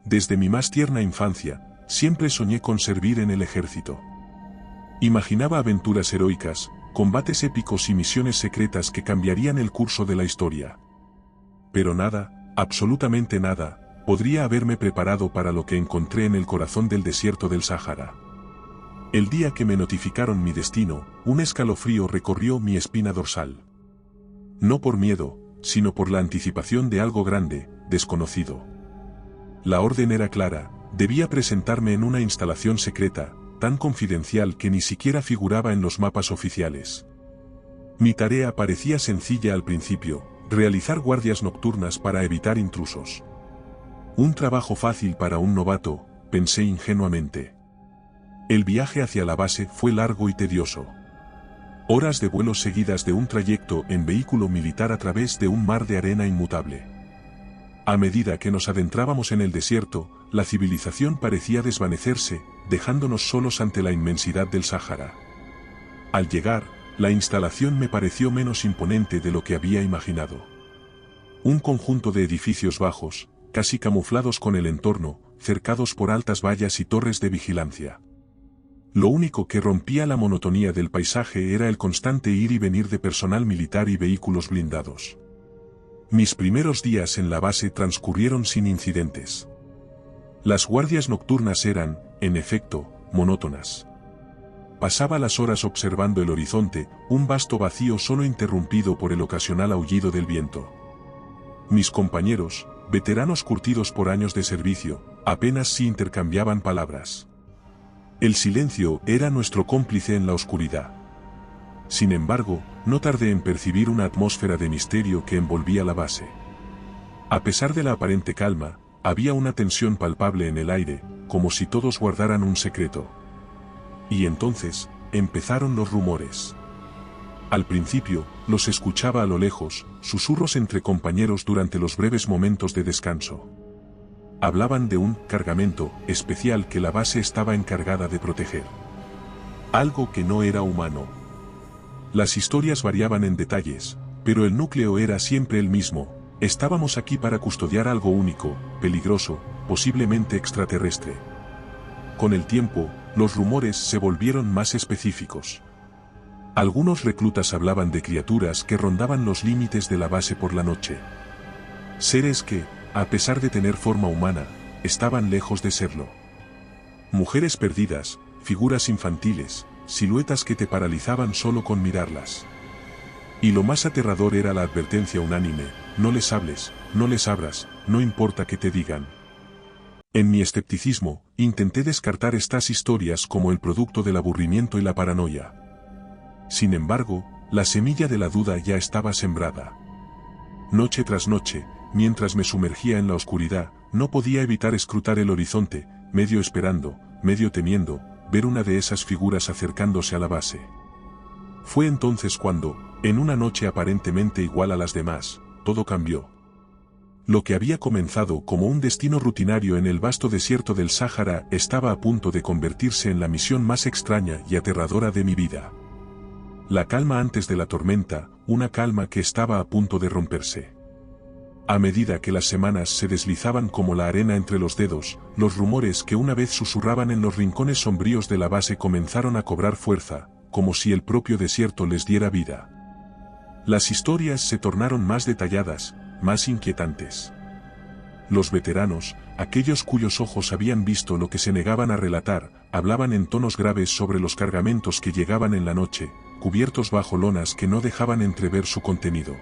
Desde mi más tierna infancia, siempre soñé con servir en el ejército. Imaginaba aventuras heroicas, combates épicos y misiones secretas que cambiarían el curso de la historia. Pero nada, absolutamente nada, podría haberme preparado para lo que encontré en el corazón del desierto del Sáhara. El día que me notificaron mi destino, un escalofrío recorrió mi espina dorsal. No por miedo, sino por la anticipación de algo grande, desconocido. La orden era clara, debía presentarme en una instalación secreta, tan confidencial que ni siquiera figuraba en los mapas oficiales. Mi tarea parecía sencilla al principio, realizar guardias nocturnas para evitar intrusos. Un trabajo fácil para un novato, pensé ingenuamente. El viaje hacia la base fue largo y tedioso. Horas de vuelo seguidas de un trayecto en vehículo militar a través de un mar de arena inmutable. A medida que nos adentrábamos en el desierto, la civilización parecía desvanecerse, dejándonos solos ante la inmensidad del Sáhara. Al llegar, la instalación me pareció menos imponente de lo que había imaginado. Un conjunto de edificios bajos, casi camuflados con el entorno, cercados por altas vallas y torres de vigilancia. Lo único que rompía la monotonía del paisaje era el constante ir y venir de personal militar y vehículos blindados. Mis primeros días en la base transcurrieron sin incidentes. Las guardias nocturnas eran, en efecto, monótonas. Pasaba las horas observando el horizonte, un vasto vacío solo interrumpido por el ocasional aullido del viento. Mis compañeros, veteranos curtidos por años de servicio, apenas si intercambiaban palabras. El silencio era nuestro cómplice en la oscuridad. Sin embargo, no tardé en percibir una atmósfera de misterio que envolvía la base. A pesar de la aparente calma, había una tensión palpable en el aire, como si todos guardaran un secreto. Y entonces, empezaron los rumores. Al principio, los escuchaba a lo lejos, susurros entre compañeros durante los breves momentos de descanso. Hablaban de un cargamento especial que la base estaba encargada de proteger. Algo que no era humano. Las historias variaban en detalles, pero el núcleo era siempre el mismo. Estábamos aquí para custodiar algo único, peligroso, posiblemente extraterrestre. Con el tiempo, los rumores se volvieron más específicos. Algunos reclutas hablaban de criaturas que rondaban los límites de la base por la noche. Seres que, a pesar de tener forma humana, estaban lejos de serlo. Mujeres perdidas, figuras infantiles, siluetas que te paralizaban solo con mirarlas. Y lo más aterrador era la advertencia unánime: no les hables, no les abras, no importa que te digan. En mi escepticismo, intenté descartar estas historias como el producto del aburrimiento y la paranoia. Sin embargo, la semilla de la duda ya estaba sembrada. Noche tras noche, mientras me sumergía en la oscuridad, no podía evitar escrutar el horizonte, medio esperando, medio temiendo, ver una de esas figuras acercándose a la base. Fue entonces cuando, en una noche aparentemente igual a las demás, todo cambió. Lo que había comenzado como un destino rutinario en el vasto desierto del Sáhara estaba a punto de convertirse en la misión más extraña y aterradora de mi vida. La calma antes de la tormenta, una calma que estaba a punto de romperse. A medida que las semanas se deslizaban como la arena entre los dedos, los rumores que una vez susurraban en los rincones sombríos de la base comenzaron a cobrar fuerza, como si el propio desierto les diera vida. Las historias se tornaron más detalladas, más inquietantes. Los veteranos, aquellos cuyos ojos habían visto lo que se negaban a relatar, hablaban en tonos graves sobre los cargamentos que llegaban en la noche, cubiertos bajo lonas que no dejaban entrever su contenido.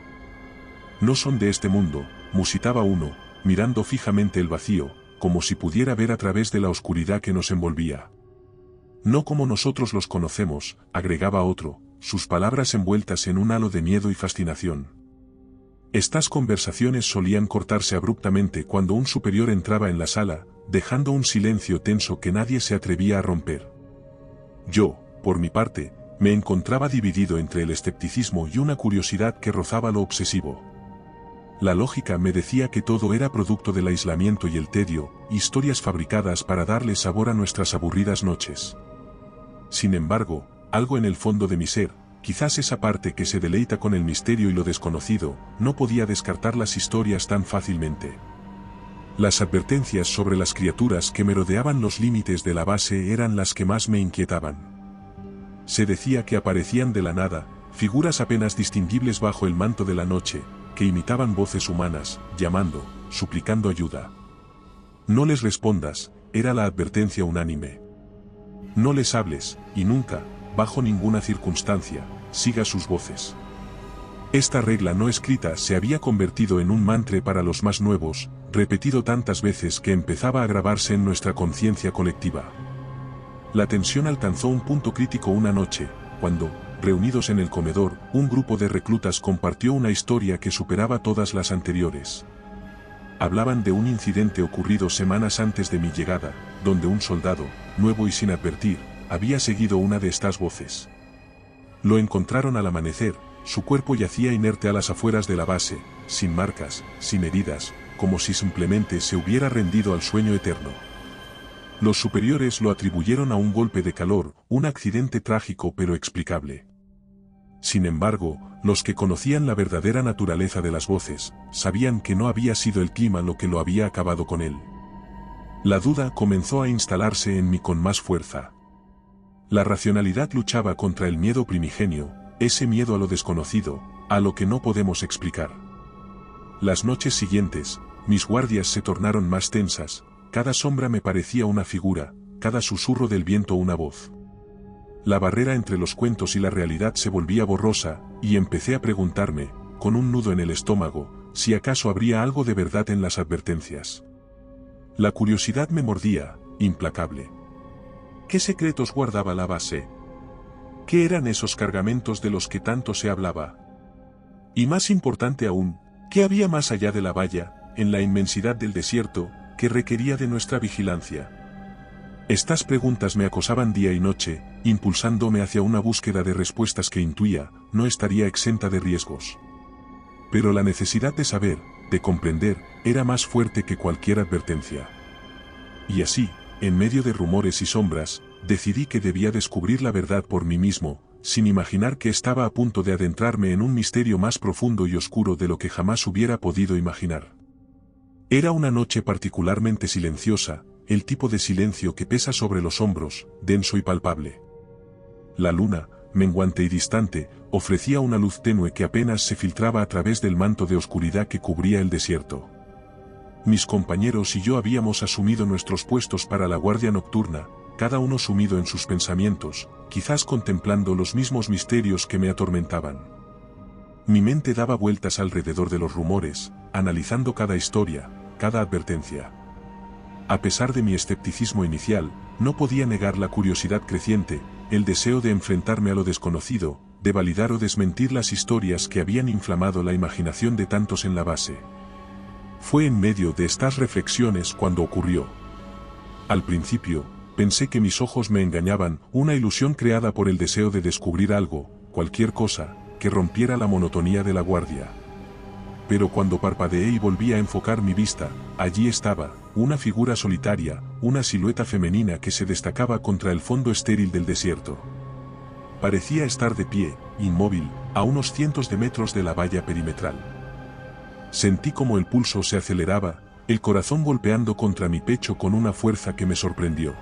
No son de este mundo, musitaba uno, mirando fijamente el vacío, como si pudiera ver a través de la oscuridad que nos envolvía. No como nosotros los conocemos, agregaba otro, sus palabras envueltas en un halo de miedo y fascinación. Estas conversaciones solían cortarse abruptamente cuando un superior entraba en la sala, dejando un silencio tenso que nadie se atrevía a romper. Yo, por mi parte, me encontraba dividido entre el escepticismo y una curiosidad que rozaba lo obsesivo. La lógica me decía que todo era producto del aislamiento y el tedio, historias fabricadas para darle sabor a nuestras aburridas noches. Sin embargo, algo en el fondo de mi ser, quizás esa parte que se deleita con el misterio y lo desconocido, no podía descartar las historias tan fácilmente. Las advertencias sobre las criaturas que merodeaban los límites de la base eran las que más me inquietaban. Se decía que aparecían de la nada, figuras apenas distinguibles bajo el manto de la noche, que imitaban voces humanas, llamando, suplicando ayuda. No les respondas, era la advertencia unánime. No les hables, y nunca, bajo ninguna circunstancia, siga sus voces. Esta regla no escrita se había convertido en un mantra para los más nuevos, repetido tantas veces que empezaba a grabarse en nuestra conciencia colectiva. La tensión alcanzó un punto crítico una noche, cuando, reunidos en el comedor, un grupo de reclutas compartió una historia que superaba todas las anteriores. Hablaban de un incidente ocurrido semanas antes de mi llegada, donde un soldado, nuevo y sin advertir, había seguido una de estas voces. Lo encontraron al amanecer, su cuerpo yacía inerte a las afueras de la base, sin marcas, sin heridas, como si simplemente se hubiera rendido al sueño eterno. Los superiores lo atribuyeron a un golpe de calor, un accidente trágico pero explicable. Sin embargo, los que conocían la verdadera naturaleza de las voces, sabían que no había sido el clima lo que lo había acabado con él. La duda comenzó a instalarse en mí con más fuerza. La racionalidad luchaba contra el miedo primigenio, ese miedo a lo desconocido, a lo que no podemos explicar. Las noches siguientes, mis guardias se tornaron más tensas, cada sombra me parecía una figura, cada susurro del viento una voz. La barrera entre los cuentos y la realidad se volvía borrosa, y empecé a preguntarme, con un nudo en el estómago, si acaso habría algo de verdad en las advertencias. La curiosidad me mordía, implacable. ¿Qué secretos guardaba la base? ¿Qué eran esos cargamentos de los que tanto se hablaba? Y más importante aún, ¿qué había más allá de la valla, en la inmensidad del desierto, que requería de nuestra vigilancia? Estas preguntas me acosaban día y noche, impulsándome hacia una búsqueda de respuestas que intuía, no estaría exenta de riesgos. Pero la necesidad de saber, de comprender, era más fuerte que cualquier advertencia. Y así, en medio de rumores y sombras, decidí que debía descubrir la verdad por mí mismo, sin imaginar que estaba a punto de adentrarme en un misterio más profundo y oscuro de lo que jamás hubiera podido imaginar. Era una noche particularmente silenciosa, el tipo de silencio que pesa sobre los hombros, denso y palpable. La luna, menguante y distante, ofrecía una luz tenue que apenas se filtraba a través del manto de oscuridad que cubría el desierto. Mis compañeros y yo habíamos asumido nuestros puestos para la guardia nocturna, cada uno sumido en sus pensamientos, quizás contemplando los mismos misterios que me atormentaban. Mi mente daba vueltas alrededor de los rumores, analizando cada historia, cada advertencia. A pesar de mi escepticismo inicial, no podía negar la curiosidad creciente, el deseo de enfrentarme a lo desconocido, de validar o desmentir las historias que habían inflamado la imaginación de tantos en la base. Fue en medio de estas reflexiones cuando ocurrió. Al principio, pensé que mis ojos me engañaban, una ilusión creada por el deseo de descubrir algo, cualquier cosa, que rompiera la monotonía de la guardia. Pero cuando parpadeé y volví a enfocar mi vista, allí estaba, una figura solitaria, una silueta femenina que se destacaba contra el fondo estéril del desierto. Parecía estar de pie, inmóvil, a unos cientos de metros de la valla perimetral. Sentí como el pulso se aceleraba, el corazón golpeando contra mi pecho con una fuerza que me sorprendió.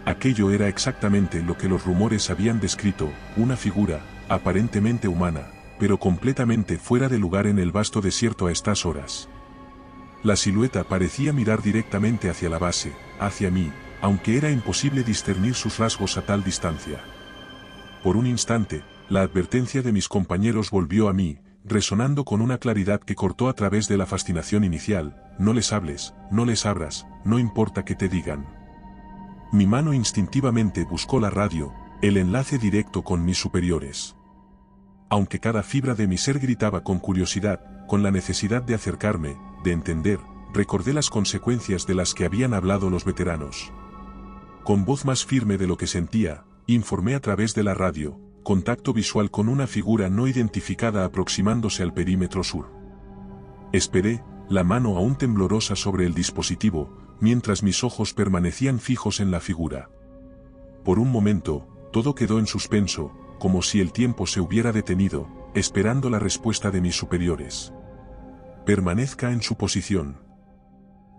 Aquello era exactamente lo que los rumores habían descrito, una figura, aparentemente humana, pero completamente fuera de lugar en el vasto desierto a estas horas. La silueta parecía mirar directamente hacia la base, hacia mí, aunque era imposible discernir sus rasgos a tal distancia. Por un instante, la advertencia de mis compañeros volvió a mí, resonando con una claridad que cortó a través de la fascinación inicial: no les hables, no les abras, no importa que te digan. Mi mano instintivamente buscó la radio, el enlace directo con mis superiores. Aunque cada fibra de mi ser gritaba con curiosidad, con la necesidad de acercarme, de entender, recordé las consecuencias de las que habían hablado los veteranos. Con voz más firme de lo que sentía, informé a través de la radio: contacto visual con una figura no identificada aproximándose al perímetro sur. Esperé, la mano aún temblorosa sobre el dispositivo, mientras mis ojos permanecían fijos en la figura. Por un momento, todo quedó en suspenso, como si el tiempo se hubiera detenido, esperando la respuesta de mis superiores. Permanezca en su posición.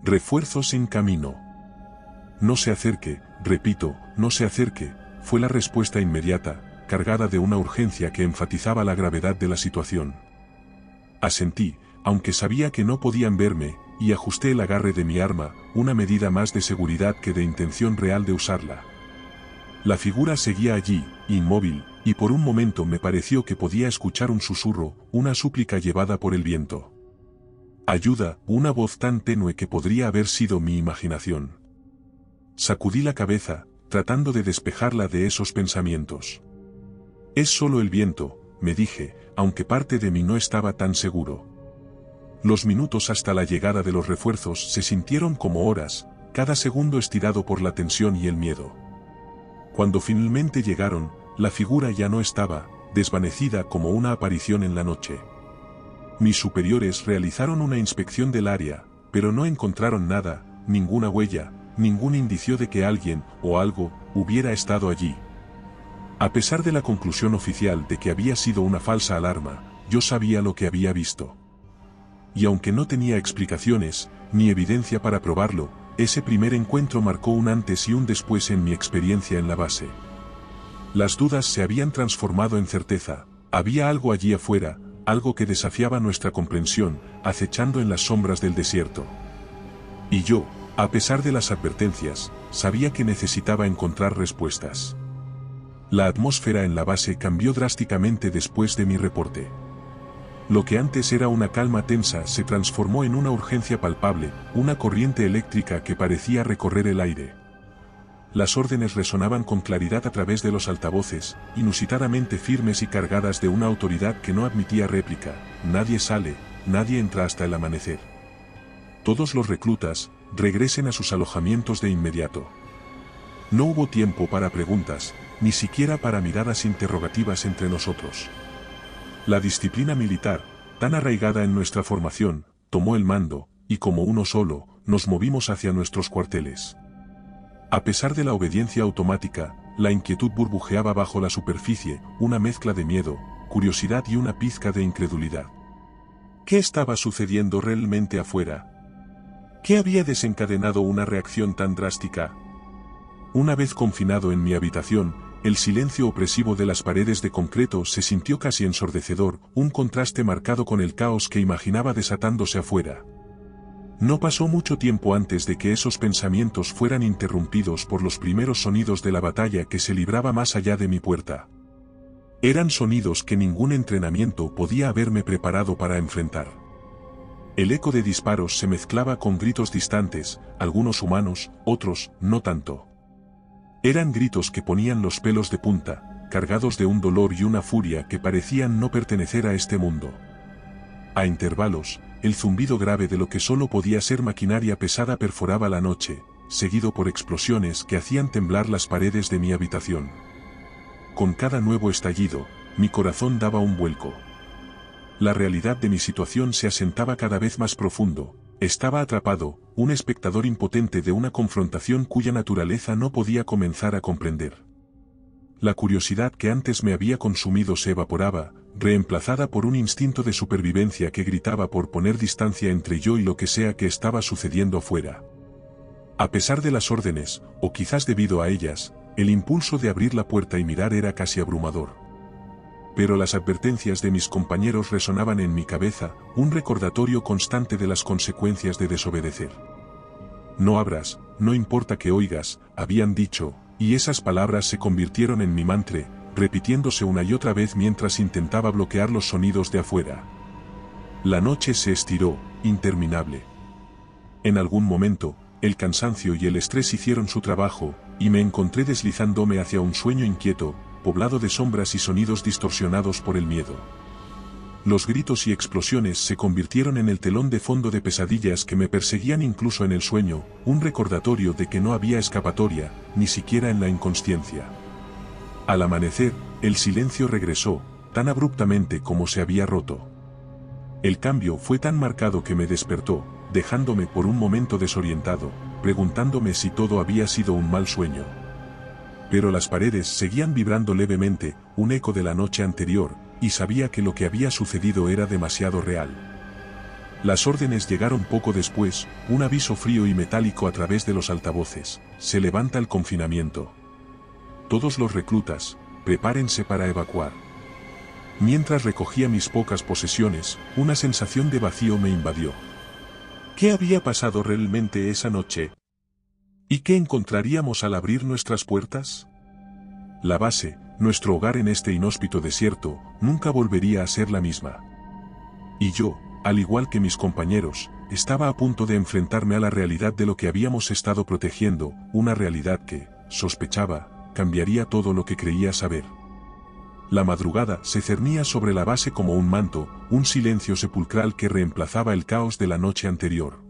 Refuerzos en camino. No se acerque, repito, no se acerque, fue la respuesta inmediata, cargada de una urgencia que enfatizaba la gravedad de la situación. Asentí, aunque sabía que no podían verme, y ajusté el agarre de mi arma, una medida más de seguridad que de intención real de usarla. La figura seguía allí, inmóvil, y por un momento me pareció que podía escuchar un susurro, una súplica llevada por el viento. Ayuda, una voz tan tenue que podría haber sido mi imaginación. Sacudí la cabeza, tratando de despejarla de esos pensamientos. Es solo el viento, me dije, aunque parte de mí no estaba tan seguro. Los minutos hasta la llegada de los refuerzos se sintieron como horas, cada segundo estirado por la tensión y el miedo. Cuando finalmente llegaron, la figura ya no estaba, desvanecida como una aparición en la noche. Mis superiores realizaron una inspección del área, pero no encontraron nada, ninguna huella, ningún indicio de que alguien, o algo, hubiera estado allí. A pesar de la conclusión oficial de que había sido una falsa alarma, yo sabía lo que había visto. Y aunque no tenía explicaciones, ni evidencia para probarlo, ese primer encuentro marcó un antes y un después en mi experiencia en la base. Las dudas se habían transformado en certeza, había algo allí afuera, algo que desafiaba nuestra comprensión, acechando en las sombras del desierto. Y yo, a pesar de las advertencias, sabía que necesitaba encontrar respuestas. La atmósfera en la base cambió drásticamente después de mi reporte. Lo que antes era una calma tensa se transformó en una urgencia palpable, una corriente eléctrica que parecía recorrer el aire. Las órdenes resonaban con claridad a través de los altavoces, inusitadamente firmes y cargadas de una autoridad que no admitía réplica: nadie sale, nadie entra hasta el amanecer. Todos los reclutas, regresen a sus alojamientos de inmediato. No hubo tiempo para preguntas, ni siquiera para miradas interrogativas entre nosotros. La disciplina militar, tan arraigada en nuestra formación, tomó el mando, y como uno solo, nos movimos hacia nuestros cuarteles. A pesar de la obediencia automática, la inquietud burbujeaba bajo la superficie, una mezcla de miedo, curiosidad y una pizca de incredulidad. ¿Qué estaba sucediendo realmente afuera? ¿Qué había desencadenado una reacción tan drástica? Una vez confinado en mi habitación, el silencio opresivo de las paredes de concreto se sintió casi ensordecedor, un contraste marcado con el caos que imaginaba desatándose afuera. No pasó mucho tiempo antes de que esos pensamientos fueran interrumpidos por los primeros sonidos de la batalla que se libraba más allá de mi puerta. Eran sonidos que ningún entrenamiento podía haberme preparado para enfrentar. El eco de disparos se mezclaba con gritos distantes, algunos humanos, otros, no tanto. Eran gritos que ponían los pelos de punta, cargados de un dolor y una furia que parecían no pertenecer a este mundo. A intervalos, el zumbido grave de lo que solo podía ser maquinaria pesada perforaba la noche, seguido por explosiones que hacían temblar las paredes de mi habitación. Con cada nuevo estallido, mi corazón daba un vuelco. La realidad de mi situación se asentaba cada vez más profundo. Estaba atrapado, un espectador impotente de una confrontación cuya naturaleza no podía comenzar a comprender. La curiosidad que antes me había consumido se evaporaba, reemplazada por un instinto de supervivencia que gritaba por poner distancia entre yo y lo que sea que estaba sucediendo afuera. A pesar de las órdenes, o quizás debido a ellas, el impulso de abrir la puerta y mirar era casi abrumador. Pero las advertencias de mis compañeros resonaban en mi cabeza, un recordatorio constante de las consecuencias de desobedecer. No abras, no importa que oigas, habían dicho, y esas palabras se convirtieron en mi mantra, repitiéndose una y otra vez mientras intentaba bloquear los sonidos de afuera. La noche se estiró, interminable. En algún momento, el cansancio y el estrés hicieron su trabajo, y me encontré deslizándome hacia un sueño inquieto, poblado de sombras y sonidos distorsionados por el miedo. Los gritos y explosiones se convirtieron en el telón de fondo de pesadillas que me perseguían incluso en el sueño, un recordatorio de que no había escapatoria, ni siquiera en la inconsciencia. Al amanecer, el silencio regresó, tan abruptamente como se había roto. El cambio fue tan marcado que me despertó, dejándome por un momento desorientado, preguntándome si todo había sido un mal sueño. Pero las paredes seguían vibrando levemente, un eco de la noche anterior, y sabía que lo que había sucedido era demasiado real. Las órdenes llegaron poco después, un aviso frío y metálico a través de los altavoces: se levanta el confinamiento. Todos los reclutas, prepárense para evacuar. Mientras recogía mis pocas posesiones, una sensación de vacío me invadió. ¿Qué había pasado realmente esa noche? ¿Y qué encontraríamos al abrir nuestras puertas? La base, nuestro hogar en este inhóspito desierto, nunca volvería a ser la misma. Y yo, al igual que mis compañeros, estaba a punto de enfrentarme a la realidad de lo que habíamos estado protegiendo, una realidad que, sospechaba, cambiaría todo lo que creía saber. La madrugada se cernía sobre la base como un manto, un silencio sepulcral que reemplazaba el caos de la noche anterior.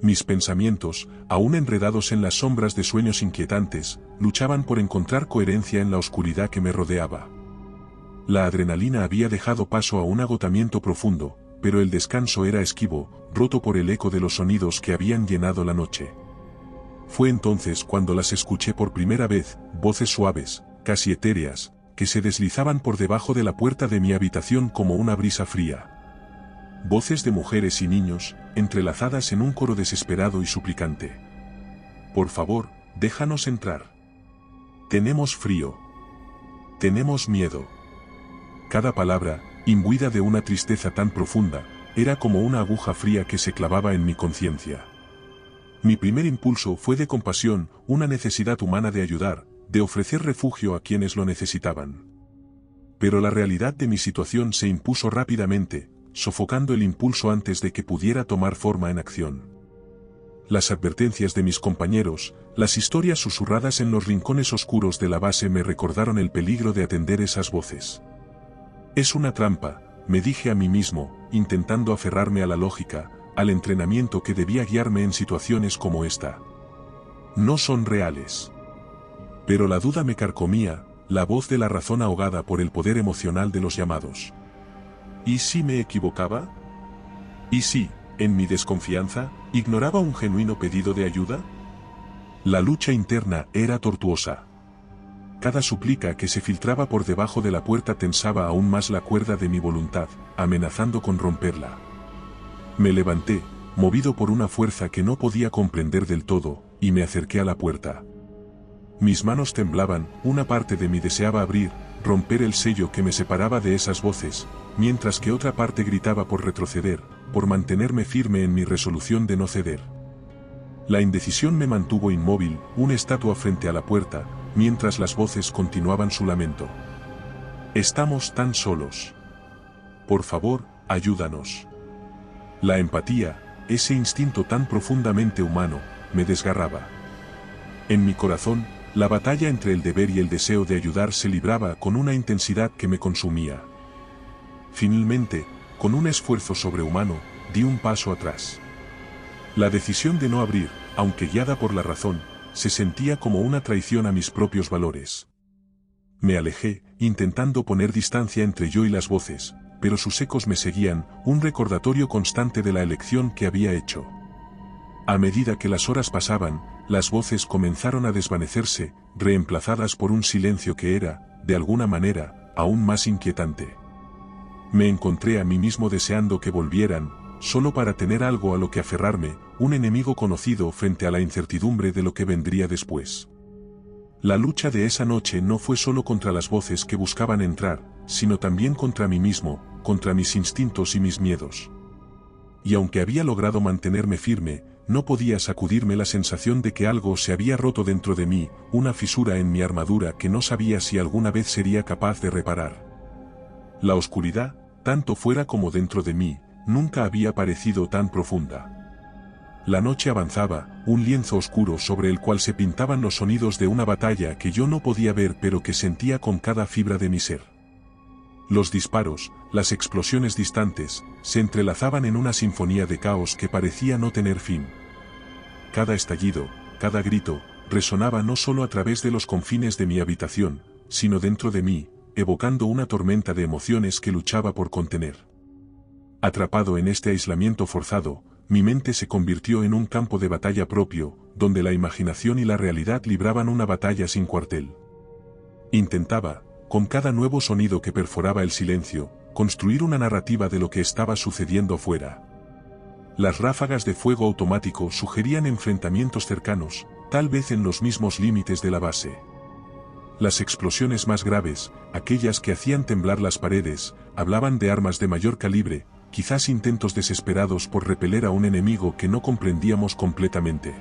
Mis pensamientos, aún enredados en las sombras de sueños inquietantes, luchaban por encontrar coherencia en la oscuridad que me rodeaba. La adrenalina había dejado paso a un agotamiento profundo, pero el descanso era esquivo, roto por el eco de los sonidos que habían llenado la noche. Fue entonces cuando las escuché por primera vez, voces suaves, casi etéreas, que se deslizaban por debajo de la puerta de mi habitación como una brisa fría. Voces de mujeres y niños, entrelazadas en un coro desesperado y suplicante. Por favor, déjanos entrar. Tenemos frío. Tenemos miedo. Cada palabra, imbuida de una tristeza tan profunda, era como una aguja fría que se clavaba en mi conciencia. Mi primer impulso fue de compasión, una necesidad humana de ayudar, de ofrecer refugio a quienes lo necesitaban. Pero la realidad de mi situación se impuso rápidamente, sofocando el impulso antes de que pudiera tomar forma en acción. Las advertencias de mis compañeros, las historias susurradas en los rincones oscuros de la base me recordaron el peligro de atender esas voces. Es una trampa, me dije a mí mismo, intentando aferrarme a la lógica, al entrenamiento que debía guiarme en situaciones como esta. No son reales. Pero la duda me carcomía, la voz de la razón ahogada por el poder emocional de los llamados. ¿Y si me equivocaba? ¿Y si, en mi desconfianza, ignoraba un genuino pedido de ayuda? La lucha interna era tortuosa. Cada súplica que se filtraba por debajo de la puerta tensaba aún más la cuerda de mi voluntad, amenazando con romperla. Me levanté, movido por una fuerza que no podía comprender del todo, y me acerqué a la puerta. Mis manos temblaban, una parte de mí deseaba abrir, romper el sello que me separaba de esas voces, mientras que otra parte gritaba por retroceder, por mantenerme firme en mi resolución de no ceder. La indecisión me mantuvo inmóvil, una estatua frente a la puerta, mientras las voces continuaban su lamento. Estamos tan solos. Por favor, ayúdanos. La empatía, ese instinto tan profundamente humano, me desgarraba. En mi corazón, la batalla entre el deber y el deseo de ayudar se libraba con una intensidad que me consumía. Finalmente, con un esfuerzo sobrehumano, di un paso atrás. La decisión de no abrir, aunque guiada por la razón, se sentía como una traición a mis propios valores. Me alejé, intentando poner distancia entre yo y las voces, pero sus ecos me seguían, un recordatorio constante de la elección que había hecho. A medida que las horas pasaban, las voces comenzaron a desvanecerse, reemplazadas por un silencio que era, de alguna manera, aún más inquietante. Me encontré a mí mismo deseando que volvieran, solo para tener algo a lo que aferrarme, un enemigo conocido frente a la incertidumbre de lo que vendría después. La lucha de esa noche no fue solo contra las voces que buscaban entrar, sino también contra mí mismo, contra mis instintos y mis miedos. Y aunque había logrado mantenerme firme, no podía sacudirme la sensación de que algo se había roto dentro de mí, una fisura en mi armadura que no sabía si alguna vez sería capaz de reparar. La oscuridad, tanto fuera como dentro de mí, nunca había parecido tan profunda. La noche avanzaba, un lienzo oscuro sobre el cual se pintaban los sonidos de una batalla que yo no podía ver pero que sentía con cada fibra de mi ser. Los disparos, las explosiones distantes, se entrelazaban en una sinfonía de caos que parecía no tener fin. Cada estallido, cada grito, resonaba no solo a través de los confines de mi habitación, sino dentro de mí, evocando una tormenta de emociones que luchaba por contener. Atrapado en este aislamiento forzado, mi mente se convirtió en un campo de batalla propio, donde la imaginación y la realidad libraban una batalla sin cuartel. Intentaba, con cada nuevo sonido que perforaba el silencio, construir una narrativa de lo que estaba sucediendo fuera. Las ráfagas de fuego automático sugerían enfrentamientos cercanos, tal vez en los mismos límites de la base. Las explosiones más graves, aquellas que hacían temblar las paredes, hablaban de armas de mayor calibre, quizás intentos desesperados por repeler a un enemigo que no comprendíamos completamente.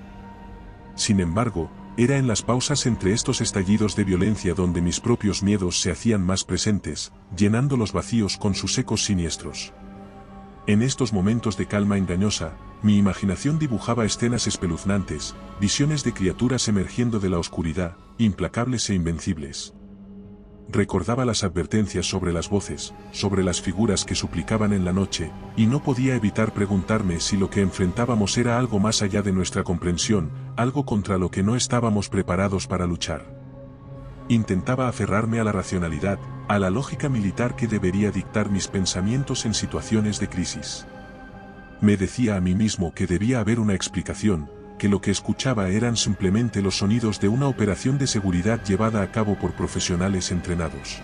Sin embargo, era en las pausas entre estos estallidos de violencia donde mis propios miedos se hacían más presentes, llenando los vacíos con sus ecos siniestros. En estos momentos de calma engañosa, mi imaginación dibujaba escenas espeluznantes, visiones de criaturas emergiendo de la oscuridad, implacables e invencibles. Recordaba las advertencias sobre las voces, sobre las figuras que suplicaban en la noche, y no podía evitar preguntarme si lo que enfrentábamos era algo más allá de nuestra comprensión, algo contra lo que no estábamos preparados para luchar. Intentaba aferrarme a la racionalidad, a la lógica militar que debería dictar mis pensamientos en situaciones de crisis. Me decía a mí mismo que debía haber una explicación, que lo que escuchaba eran simplemente los sonidos de una operación de seguridad llevada a cabo por profesionales entrenados.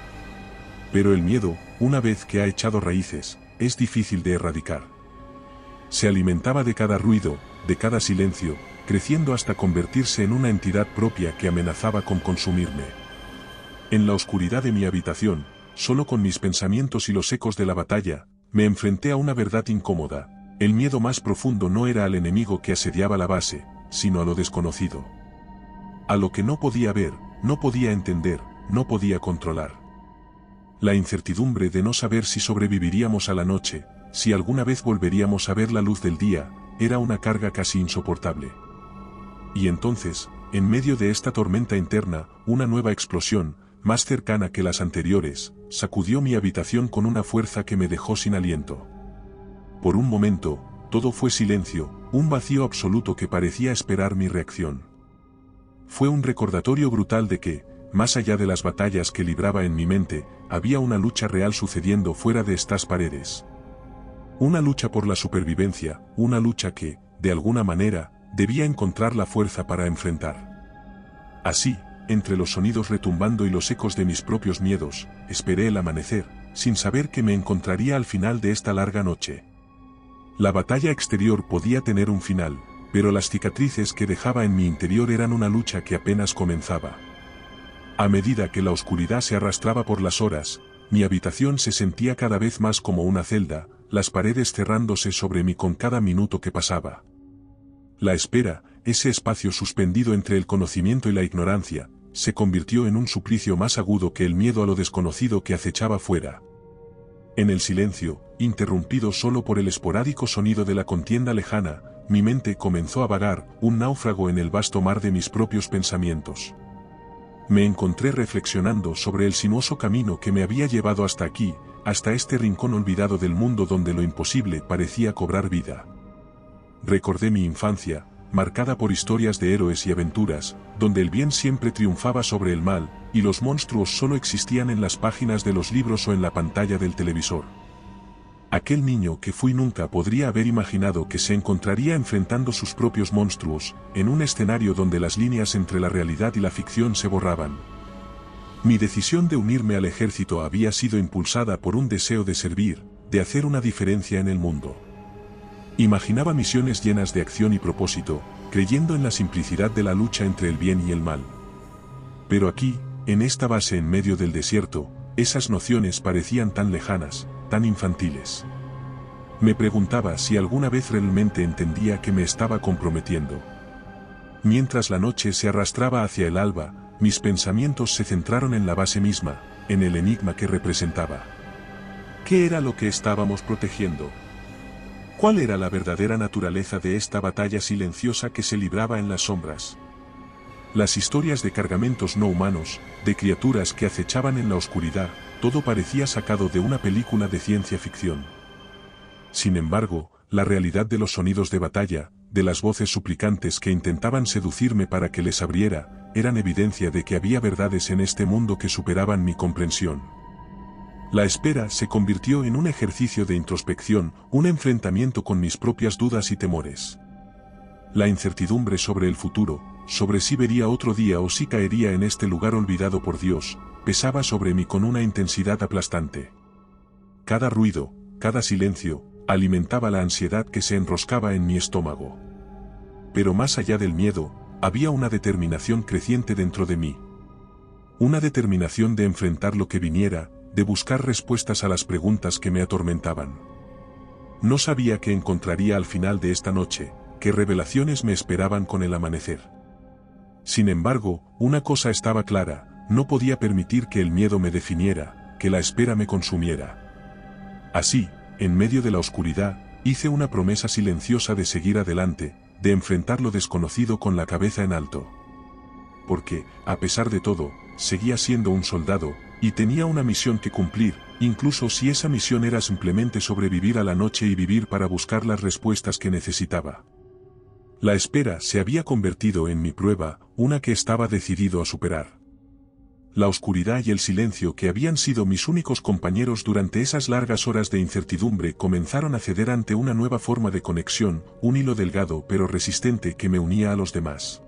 Pero el miedo, una vez que ha echado raíces, es difícil de erradicar. Se alimentaba de cada ruido, de cada silencio, creciendo hasta convertirse en una entidad propia que amenazaba con consumirme. En la oscuridad de mi habitación, solo con mis pensamientos y los ecos de la batalla, me enfrenté a una verdad incómoda. El miedo más profundo no era al enemigo que asediaba la base, sino a lo desconocido. A lo que no podía ver, no podía entender, no podía controlar. La incertidumbre de no saber si sobreviviríamos a la noche, si alguna vez volveríamos a ver la luz del día, era una carga casi insoportable. Y entonces, en medio de esta tormenta interna, una nueva explosión, más cercana que las anteriores, sacudió mi habitación con una fuerza que me dejó sin aliento. Por un momento, todo fue silencio, un vacío absoluto que parecía esperar mi reacción. Fue un recordatorio brutal de que, más allá de las batallas que libraba en mi mente, había una lucha real sucediendo fuera de estas paredes. Una lucha por la supervivencia, una lucha que, de alguna manera, debía encontrar la fuerza para enfrentar. Así, entre los sonidos retumbando y los ecos de mis propios miedos, esperé el amanecer, sin saber que me encontraría al final de esta larga noche. La batalla exterior podía tener un final, pero las cicatrices que dejaba en mi interior eran una lucha que apenas comenzaba. A medida que la oscuridad se arrastraba por las horas, mi habitación se sentía cada vez más como una celda, las paredes cerrándose sobre mí con cada minuto que pasaba. La espera, ese espacio suspendido entre el conocimiento y la ignorancia, se convirtió en un suplicio más agudo que el miedo a lo desconocido que acechaba fuera. En el silencio, interrumpido solo por el esporádico sonido de la contienda lejana, mi mente comenzó a vagar, un náufrago en el vasto mar de mis propios pensamientos. Me encontré reflexionando sobre el sinuoso camino que me había llevado hasta aquí, hasta este rincón olvidado del mundo donde lo imposible parecía cobrar vida. Recordé mi infancia, marcada por historias de héroes y aventuras, donde el bien siempre triunfaba sobre el mal, y los monstruos solo existían en las páginas de los libros o en la pantalla del televisor. Aquel niño que fui nunca podría haber imaginado que se encontraría enfrentando sus propios monstruos, en un escenario donde las líneas entre la realidad y la ficción se borraban. Mi decisión de unirme al ejército había sido impulsada por un deseo de servir, de hacer una diferencia en el mundo. Imaginaba misiones llenas de acción y propósito, creyendo en la simplicidad de la lucha entre el bien y el mal. Pero aquí, en esta base en medio del desierto, esas nociones parecían tan lejanas, tan infantiles. Me preguntaba si alguna vez realmente entendía que me estaba comprometiendo. Mientras la noche se arrastraba hacia el alba, mis pensamientos se centraron en la base misma, en el enigma que representaba. ¿Qué era lo que estábamos protegiendo? ¿Cuál era la verdadera naturaleza de esta batalla silenciosa que se libraba en las sombras? Las historias de cargamentos no humanos, de criaturas que acechaban en la oscuridad, todo parecía sacado de una película de ciencia ficción. Sin embargo, la realidad de los sonidos de batalla, de las voces suplicantes que intentaban seducirme para que les abriera, eran evidencia de que había verdades en este mundo que superaban mi comprensión. La espera se convirtió en un ejercicio de introspección, un enfrentamiento con mis propias dudas y temores. La incertidumbre sobre el futuro, sobre si vería otro día o si caería en este lugar olvidado por Dios, pesaba sobre mí con una intensidad aplastante. Cada ruido, cada silencio, alimentaba la ansiedad que se enroscaba en mi estómago. Pero más allá del miedo, había una determinación creciente dentro de mí. Una determinación de enfrentar lo que viniera, de buscar respuestas a las preguntas que me atormentaban. No sabía qué encontraría al final de esta noche, qué revelaciones me esperaban con el amanecer. Sin embargo, una cosa estaba clara, no podía permitir que el miedo me definiera, que la espera me consumiera. Así, en medio de la oscuridad, hice una promesa silenciosa de seguir adelante, de enfrentar lo desconocido con la cabeza en alto. Porque, a pesar de todo, seguía siendo un soldado, y tenía una misión que cumplir, incluso si esa misión era simplemente sobrevivir a la noche y vivir para buscar las respuestas que necesitaba. La espera se había convertido en mi prueba, una que estaba decidido a superar. La oscuridad y el silencio que habían sido mis únicos compañeros durante esas largas horas de incertidumbre comenzaron a ceder ante una nueva forma de conexión, un hilo delgado pero resistente que me unía a los demás.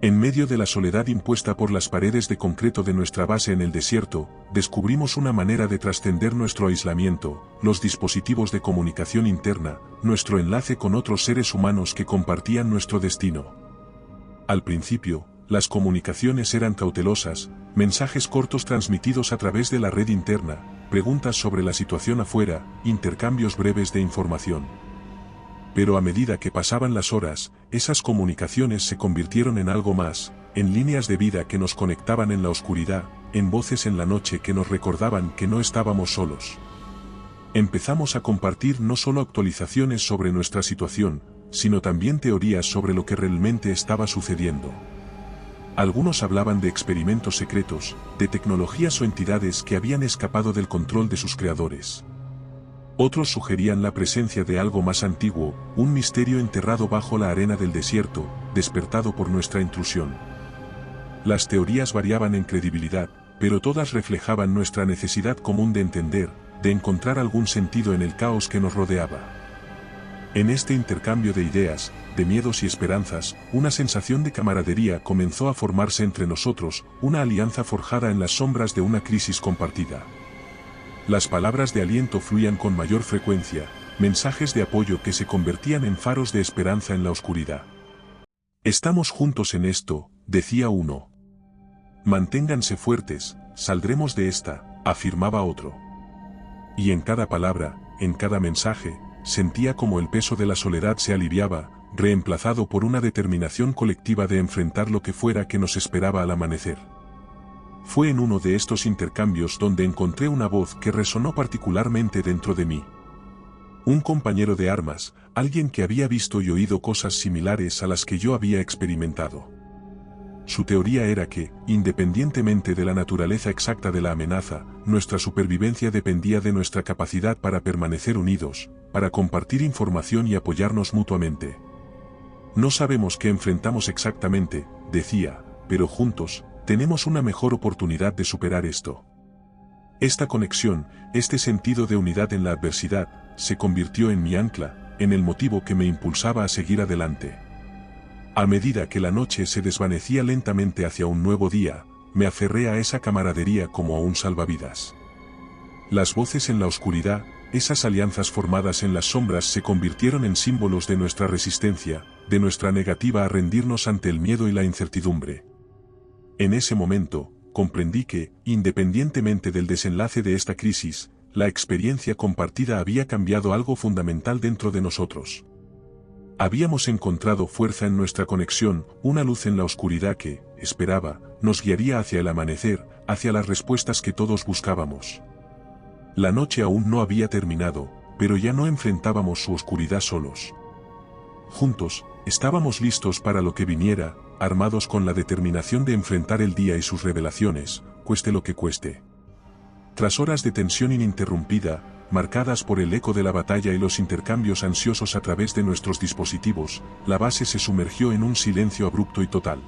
En medio de la soledad impuesta por las paredes de concreto de nuestra base en el desierto, descubrimos una manera de trascender nuestro aislamiento, los dispositivos de comunicación interna, nuestro enlace con otros seres humanos que compartían nuestro destino. Al principio, las comunicaciones eran cautelosas, mensajes cortos transmitidos a través de la red interna, preguntas sobre la situación afuera, intercambios breves de información. Pero a medida que pasaban las horas, esas comunicaciones se convirtieron en algo más, en líneas de vida que nos conectaban en la oscuridad, en voces en la noche que nos recordaban que no estábamos solos. Empezamos a compartir no solo actualizaciones sobre nuestra situación, sino también teorías sobre lo que realmente estaba sucediendo. Algunos hablaban de experimentos secretos, de tecnologías o entidades que habían escapado del control de sus creadores. Otros sugerían la presencia de algo más antiguo, un misterio enterrado bajo la arena del desierto, despertado por nuestra intrusión. Las teorías variaban en credibilidad, pero todas reflejaban nuestra necesidad común de entender, de encontrar algún sentido en el caos que nos rodeaba. En este intercambio de ideas, de miedos y esperanzas, una sensación de camaradería comenzó a formarse entre nosotros, una alianza forjada en las sombras de una crisis compartida. Las palabras de aliento fluían con mayor frecuencia, mensajes de apoyo que se convertían en faros de esperanza en la oscuridad. «Estamos juntos en esto», decía uno. «Manténganse fuertes, saldremos de esta», afirmaba otro. Y en cada palabra, en cada mensaje, sentía como el peso de la soledad se aliviaba, reemplazado por una determinación colectiva de enfrentar lo que fuera que nos esperaba al amanecer. Fue en uno de estos intercambios donde encontré una voz que resonó particularmente dentro de mí. Un compañero de armas, alguien que había visto y oído cosas similares a las que yo había experimentado. Su teoría era que, independientemente de la naturaleza exacta de la amenaza, nuestra supervivencia dependía de nuestra capacidad para permanecer unidos, para compartir información y apoyarnos mutuamente. No sabemos qué enfrentamos exactamente, decía, pero juntos, tenemos una mejor oportunidad de superar esto. Esta conexión, este sentido de unidad en la adversidad, se convirtió en mi ancla, en el motivo que me impulsaba a seguir adelante. A medida que la noche se desvanecía lentamente hacia un nuevo día, me aferré a esa camaradería como a un salvavidas. Las voces en la oscuridad, esas alianzas formadas en las sombras se convirtieron en símbolos de nuestra resistencia, de nuestra negativa a rendirnos ante el miedo y la incertidumbre. En ese momento, comprendí que, independientemente del desenlace de esta crisis, la experiencia compartida había cambiado algo fundamental dentro de nosotros. Habíamos encontrado fuerza en nuestra conexión, una luz en la oscuridad que, esperaba, nos guiaría hacia el amanecer, hacia las respuestas que todos buscábamos. La noche aún no había terminado, pero ya no enfrentábamos su oscuridad solos. Juntos, estábamos listos para lo que viniera, armados con la determinación de enfrentar el día y sus revelaciones, cueste lo que cueste. Tras horas de tensión ininterrumpida, marcadas por el eco de la batalla y los intercambios ansiosos a través de nuestros dispositivos, la base se sumergió en un silencio abrupto y total.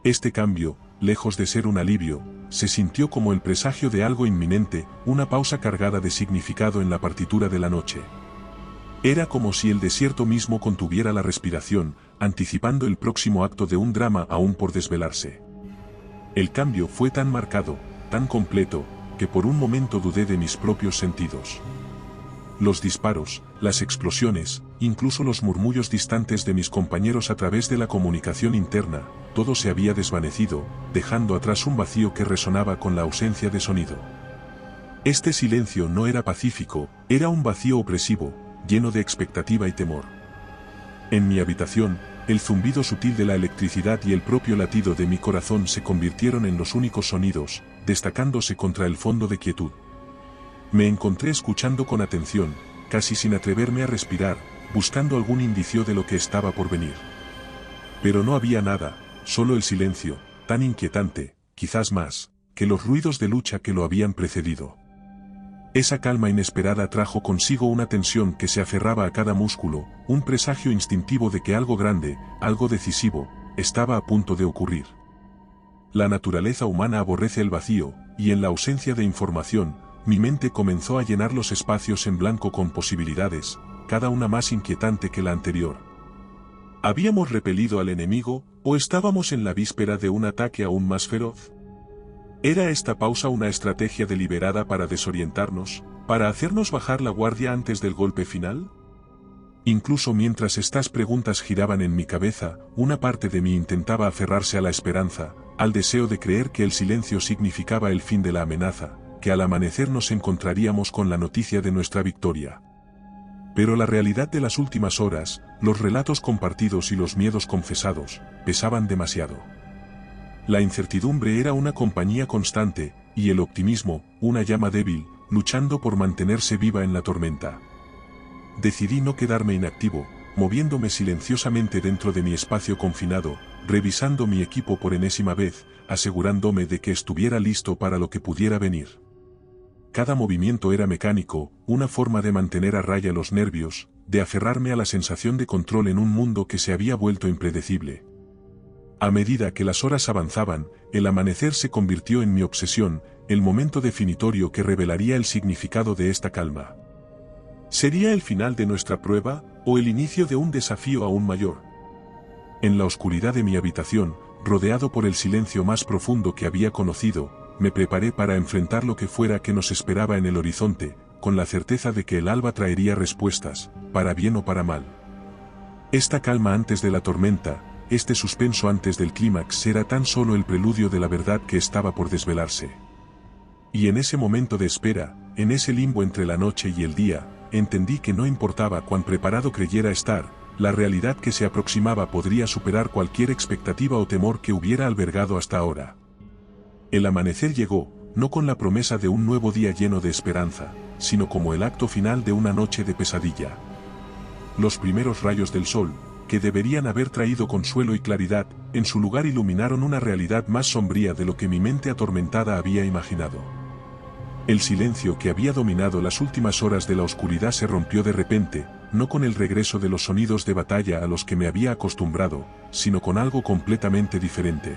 Este cambio, lejos de ser un alivio, se sintió como el presagio de algo inminente, una pausa cargada de significado en la partitura de la noche. Era como si el desierto mismo contuviera la respiración, anticipando el próximo acto de un drama aún por desvelarse. El cambio fue tan marcado, tan completo, que por un momento dudé de mis propios sentidos. los disparos, las explosiones, incluso los murmullos distantes de mis compañeros a través de la comunicación interna, todo se había desvanecido, dejando atrás un vacío que resonaba con la ausencia de sonido. Este silencio no era pacífico, era un vacío opresivo, lleno de expectativa y temor. En mi habitación, el zumbido sutil de la electricidad y el propio latido de mi corazón se convirtieron en los únicos sonidos, destacándose contra el fondo de quietud. Me encontré escuchando con atención, casi sin atreverme a respirar, buscando algún indicio de lo que estaba por venir. Pero no había nada, solo el silencio, tan inquietante, quizás más, que los ruidos de lucha que lo habían precedido. Esa calma inesperada trajo consigo una tensión que se aferraba a cada músculo, un presagio instintivo de que algo grande, algo decisivo, estaba a punto de ocurrir. La naturaleza humana aborrece el vacío, y en la ausencia de información, mi mente comenzó a llenar los espacios en blanco con posibilidades, cada una más inquietante que la anterior. ¿Habíamos repelido al enemigo, o estábamos en la víspera de un ataque aún más feroz? ¿Era esta pausa una estrategia deliberada para desorientarnos, para hacernos bajar la guardia antes del golpe final? Incluso mientras estas preguntas giraban en mi cabeza, una parte de mí intentaba aferrarse a la esperanza, al deseo de creer que el silencio significaba el fin de la amenaza, que al amanecer nos encontraríamos con la noticia de nuestra victoria. Pero la realidad de las últimas horas, los relatos compartidos y los miedos confesados, pesaban demasiado. La incertidumbre era una compañía constante, y el optimismo, una llama débil, luchando por mantenerse viva en la tormenta. Decidí no quedarme inactivo, moviéndome silenciosamente dentro de mi espacio confinado, revisando mi equipo por enésima vez, asegurándome de que estuviera listo para lo que pudiera venir. Cada movimiento era mecánico, una forma de mantener a raya los nervios, de aferrarme a la sensación de control en un mundo que se había vuelto impredecible. A medida que las horas avanzaban, el amanecer se convirtió en mi obsesión, el momento definitorio que revelaría el significado de esta calma. ¿Sería el final de nuestra prueba, o el inicio de un desafío aún mayor? En la oscuridad de mi habitación, rodeado por el silencio más profundo que había conocido, me preparé para enfrentar lo que fuera que nos esperaba en el horizonte, con la certeza de que el alba traería respuestas, para bien o para mal. Esta calma antes de la tormenta, este suspenso antes del clímax era tan solo el preludio de la verdad que estaba por desvelarse. Y en ese momento de espera, en ese limbo entre la noche y el día, entendí que no importaba cuán preparado creyera estar, la realidad que se aproximaba podría superar cualquier expectativa o temor que hubiera albergado hasta ahora. El amanecer llegó, no con la promesa de un nuevo día lleno de esperanza, sino como el acto final de una noche de pesadilla. Los primeros rayos del sol, que deberían haber traído consuelo y claridad, en su lugar iluminaron una realidad más sombría de lo que mi mente atormentada había imaginado. El silencio que había dominado las últimas horas de la oscuridad se rompió de repente, no con el regreso de los sonidos de batalla a los que me había acostumbrado, sino con algo completamente diferente.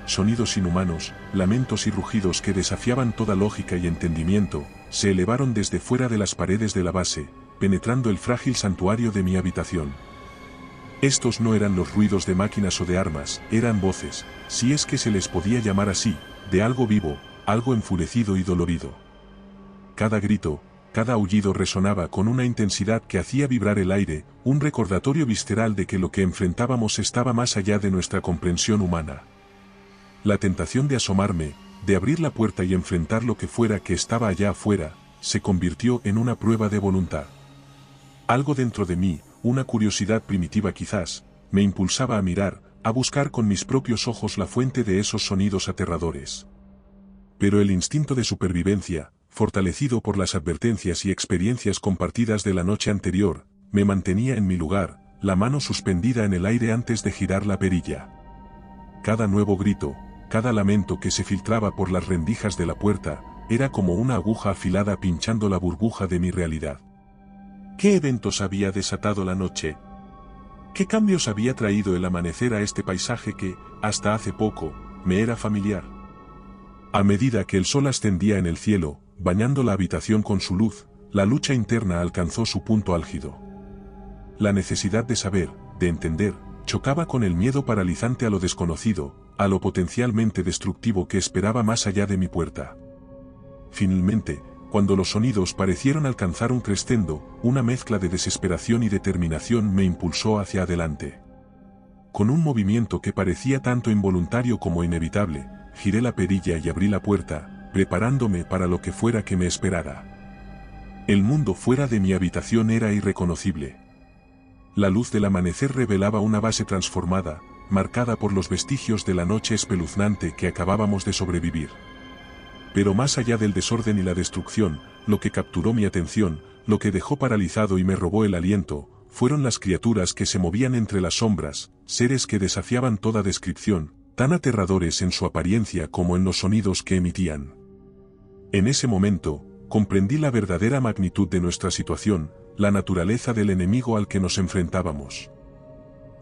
Sonidos inhumanos, lamentos y rugidos que desafiaban toda lógica y entendimiento, se elevaron desde fuera de las paredes de la base, penetrando el frágil santuario de mi habitación. Estos no eran los ruidos de máquinas o de armas, eran voces, si es que se les podía llamar así, de algo vivo, algo enfurecido y dolorido. Cada grito, cada aullido resonaba con una intensidad que hacía vibrar el aire, un recordatorio visceral de que lo que enfrentábamos estaba más allá de nuestra comprensión humana. La tentación de asomarme, de abrir la puerta y enfrentar lo que fuera que estaba allá afuera, se convirtió en una prueba de voluntad. Algo dentro de mí, una curiosidad primitiva quizás, me impulsaba a mirar, a buscar con mis propios ojos la fuente de esos sonidos aterradores. Pero el instinto de supervivencia, fortalecido por las advertencias y experiencias compartidas de la noche anterior, me mantenía en mi lugar, la mano suspendida en el aire antes de girar la perilla. Cada nuevo grito, cada lamento que se filtraba por las rendijas de la puerta, era como una aguja afilada pinchando la burbuja de mi realidad. ¿Qué eventos había desatado la noche? ¿Qué cambios había traído el amanecer a este paisaje que, hasta hace poco, me era familiar? A medida que el sol ascendía en el cielo, bañando la habitación con su luz, la lucha interna alcanzó su punto álgido. La necesidad de saber, de entender, chocaba con el miedo paralizante a lo desconocido, a lo potencialmente destructivo que esperaba más allá de mi puerta. Finalmente, cuando los sonidos parecieron alcanzar un crescendo, una mezcla de desesperación y determinación me impulsó hacia adelante. Con un movimiento que parecía tanto involuntario como inevitable, giré la perilla y abrí la puerta, preparándome para lo que fuera que me esperara. El mundo fuera de mi habitación era irreconocible. La luz del amanecer revelaba una base transformada, marcada por los vestigios de la noche espeluznante que acabábamos de sobrevivir. Pero más allá del desorden y la destrucción, lo que capturó mi atención, lo que dejó paralizado y me robó el aliento, fueron las criaturas que se movían entre las sombras, seres que desafiaban toda descripción, tan aterradores en su apariencia como en los sonidos que emitían. En ese momento, comprendí la verdadera magnitud de nuestra situación, la naturaleza del enemigo al que nos enfrentábamos.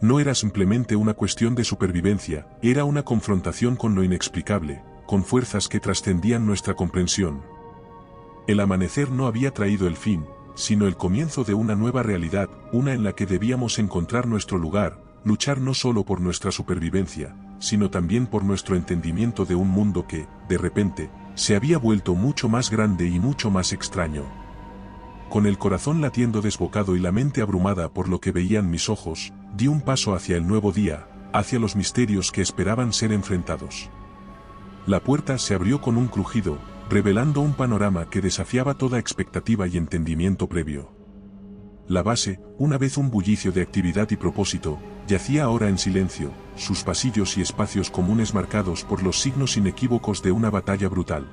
No era simplemente una cuestión de supervivencia, era una confrontación con lo inexplicable, con fuerzas que trascendían nuestra comprensión. El amanecer no había traído el fin, sino el comienzo de una nueva realidad, una en la que debíamos encontrar nuestro lugar, luchar no solo por nuestra supervivencia, sino también por nuestro entendimiento de un mundo que, de repente, se había vuelto mucho más grande y mucho más extraño. Con el corazón latiendo desbocado y la mente abrumada por lo que veían mis ojos, di un paso hacia el nuevo día, hacia los misterios que esperaban ser enfrentados. La puerta se abrió con un crujido, revelando un panorama que desafiaba toda expectativa y entendimiento previo. La base, una vez un bullicio de actividad y propósito, yacía ahora en silencio, sus pasillos y espacios comunes marcados por los signos inequívocos de una batalla brutal.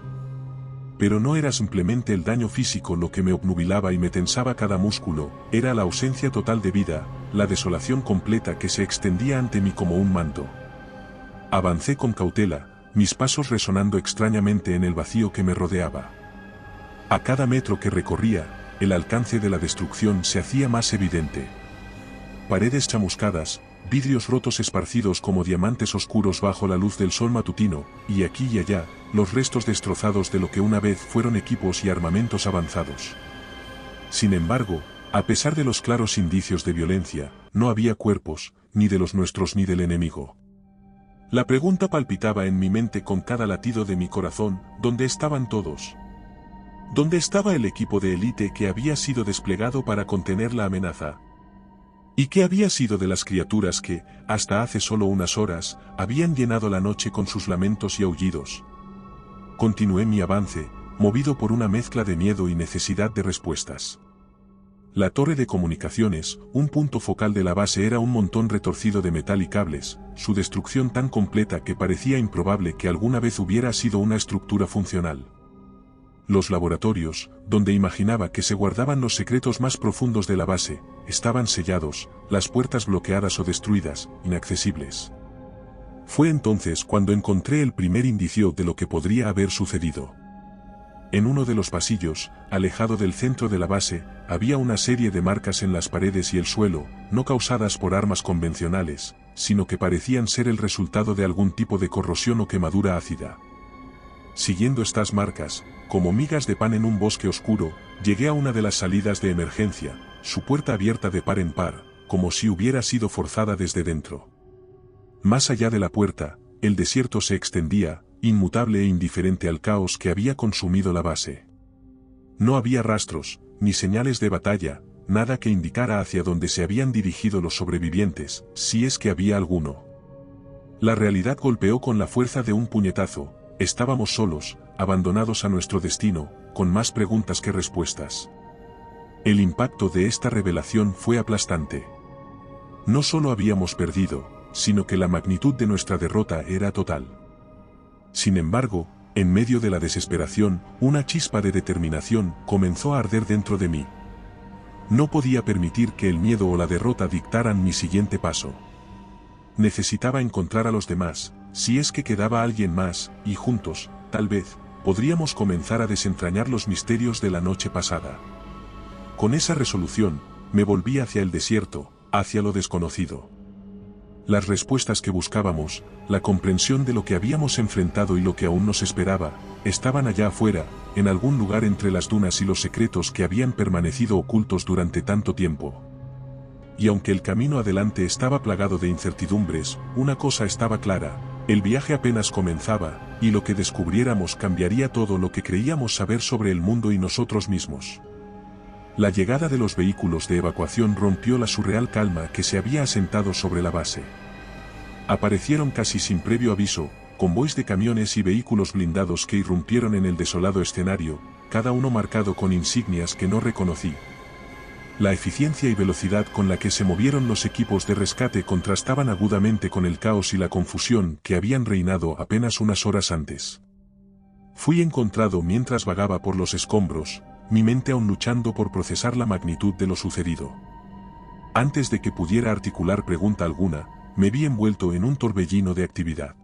Pero no era simplemente el daño físico lo que me obnubilaba y me tensaba cada músculo, era la ausencia total de vida, la desolación completa que se extendía ante mí como un manto. Avancé con cautela, mis pasos resonando extrañamente en el vacío que me rodeaba. A cada metro que recorría, el alcance de la destrucción se hacía más evidente. Paredes chamuscadas, vidrios rotos esparcidos como diamantes oscuros bajo la luz del sol matutino, y aquí y allá, los restos destrozados de lo que una vez fueron equipos y armamentos avanzados. Sin embargo, a pesar de los claros indicios de violencia, no había cuerpos, ni de los nuestros ni del enemigo. La pregunta palpitaba en mi mente con cada latido de mi corazón, ¿dónde estaban todos? ¿Dónde estaba el equipo de élite que había sido desplegado para contener la amenaza? ¿Y qué había sido de las criaturas que, hasta hace solo unas horas, habían llenado la noche con sus lamentos y aullidos? Continué mi avance, movido por una mezcla de miedo y necesidad de respuestas. La torre de comunicaciones, un punto focal de la base, era un montón retorcido de metal y cables, su destrucción tan completa que parecía improbable que alguna vez hubiera sido una estructura funcional. Los laboratorios, donde imaginaba que se guardaban los secretos más profundos de la base, estaban sellados, las puertas bloqueadas o destruidas, inaccesibles. Fue entonces cuando encontré el primer indicio de lo que podría haber sucedido. En uno de los pasillos, alejado del centro de la base, había una serie de marcas en las paredes y el suelo, no causadas por armas convencionales, sino que parecían ser el resultado de algún tipo de corrosión o quemadura ácida. Siguiendo estas marcas, como migas de pan en un bosque oscuro, llegué a una de las salidas de emergencia, su puerta abierta de par en par, como si hubiera sido forzada desde dentro. Más allá de la puerta, el desierto se extendía, inmutable e indiferente al caos que había consumido la base. No había rastros, ni señales de batalla, nada que indicara hacia dónde se habían dirigido los sobrevivientes, si es que había alguno. La realidad golpeó con la fuerza de un puñetazo, estábamos solos, abandonados a nuestro destino, con más preguntas que respuestas. El impacto de esta revelación fue aplastante. No solo habíamos perdido, sino que la magnitud de nuestra derrota era total. Sin embargo, en medio de la desesperación, una chispa de determinación comenzó a arder dentro de mí. No podía permitir que el miedo o la derrota dictaran mi siguiente paso. Necesitaba encontrar a los demás, si es que quedaba alguien más, y juntos, tal vez, podríamos comenzar a desentrañar los misterios de la noche pasada. Con esa resolución, me volví hacia el desierto, hacia lo desconocido. Las respuestas que buscábamos, la comprensión de lo que habíamos enfrentado y lo que aún nos esperaba, estaban allá afuera, en algún lugar entre las dunas y los secretos que habían permanecido ocultos durante tanto tiempo. Y aunque el camino adelante estaba plagado de incertidumbres, una cosa estaba clara: El viaje apenas comenzaba, y lo que descubriéramos cambiaría todo lo que creíamos saber sobre el mundo y nosotros mismos. La llegada de los vehículos de evacuación rompió la surreal calma que se había asentado sobre la base. Aparecieron casi sin previo aviso, convoys de camiones y vehículos blindados que irrumpieron en el desolado escenario, cada uno marcado con insignias que no reconocí. La eficiencia y velocidad con la que se movieron los equipos de rescate contrastaban agudamente con el caos y la confusión que habían reinado apenas unas horas antes. Fui encontrado mientras vagaba por los escombros, mi mente aún luchando por procesar la magnitud de lo sucedido. Antes de que pudiera articular pregunta alguna, me vi envuelto en un torbellino de actividad.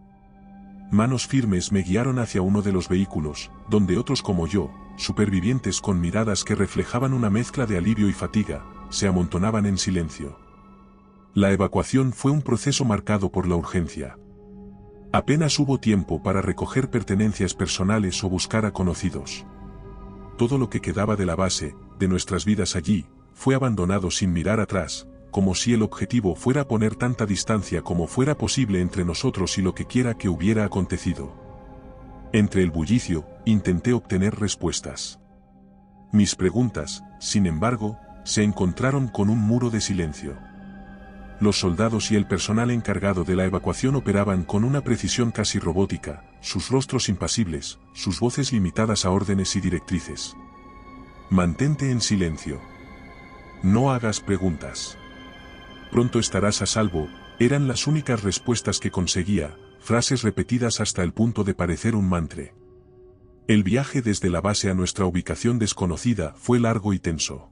Manos firmes me guiaron hacia uno de los vehículos, donde otros como yo, supervivientes con miradas que reflejaban una mezcla de alivio y fatiga, se amontonaban en silencio. La evacuación fue un proceso marcado por la urgencia. Apenas hubo tiempo para recoger pertenencias personales o buscar a conocidos. Todo lo que quedaba de la base, de nuestras vidas allí, fue abandonado sin mirar atrás, como si el objetivo fuera poner tanta distancia como fuera posible entre nosotros y lo que quiera que hubiera acontecido. Entre el bullicio, intenté obtener respuestas. Mis preguntas, sin embargo, se encontraron con un muro de silencio. Los soldados y el personal encargado de la evacuación operaban con una precisión casi robótica, sus rostros impasibles, sus voces limitadas a órdenes y directrices. Mantente en silencio. No hagas preguntas. Pronto estarás a salvo, eran las únicas respuestas que conseguía, frases repetidas hasta el punto de parecer un mantra. El viaje desde la base a nuestra ubicación desconocida fue largo y tenso.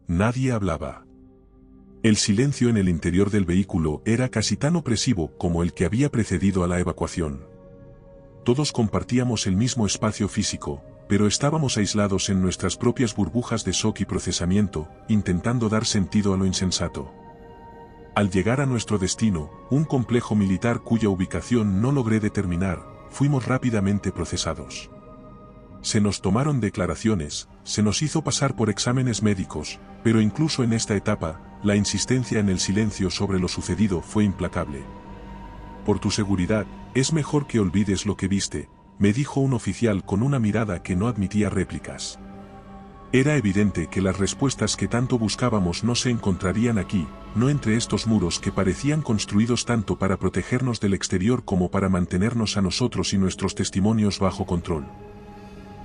Nadie hablaba. El silencio en el interior del vehículo era casi tan opresivo como el que había precedido a la evacuación. Todos compartíamos el mismo espacio físico, pero estábamos aislados en nuestras propias burbujas de shock y procesamiento, intentando dar sentido a lo insensato. Al llegar a nuestro destino, un complejo militar cuya ubicación no logré determinar, fuimos rápidamente procesados. Se nos tomaron declaraciones, se nos hizo pasar por exámenes médicos, pero incluso en esta etapa, la insistencia en el silencio sobre lo sucedido fue implacable. Por tu seguridad, es mejor que olvides lo que viste, me dijo un oficial con una mirada que no admitía réplicas. Era evidente que las respuestas que tanto buscábamos no se encontrarían aquí, no entre estos muros que parecían construidos tanto para protegernos del exterior como para mantenernos a nosotros y nuestros testimonios bajo control.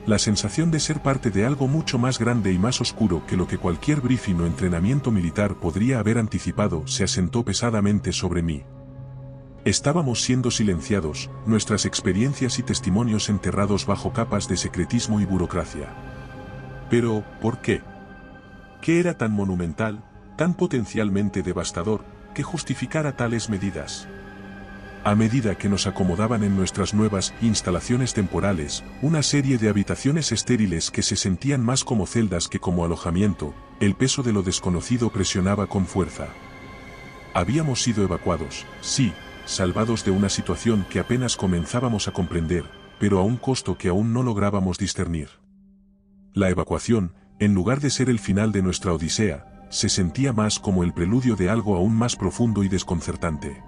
La sensación de ser parte de algo mucho más grande y más oscuro que lo que cualquier briefing o entrenamiento militar podría haber anticipado se asentó pesadamente sobre mí. Estábamos siendo silenciados, nuestras experiencias y testimonios enterrados bajo capas de secretismo y burocracia. Pero, ¿por qué? ¿Qué era tan monumental, tan potencialmente devastador, que justificara tales medidas? A medida que nos acomodaban en nuestras nuevas instalaciones temporales, una serie de habitaciones estériles que se sentían más como celdas que como alojamiento, el peso de lo desconocido presionaba con fuerza. Habíamos sido evacuados, sí, salvados de una situación que apenas comenzábamos a comprender, pero a un costo que aún no lográbamos discernir. La evacuación, en lugar de ser el final de nuestra odisea, se sentía más como el preludio de algo aún más profundo y desconcertante.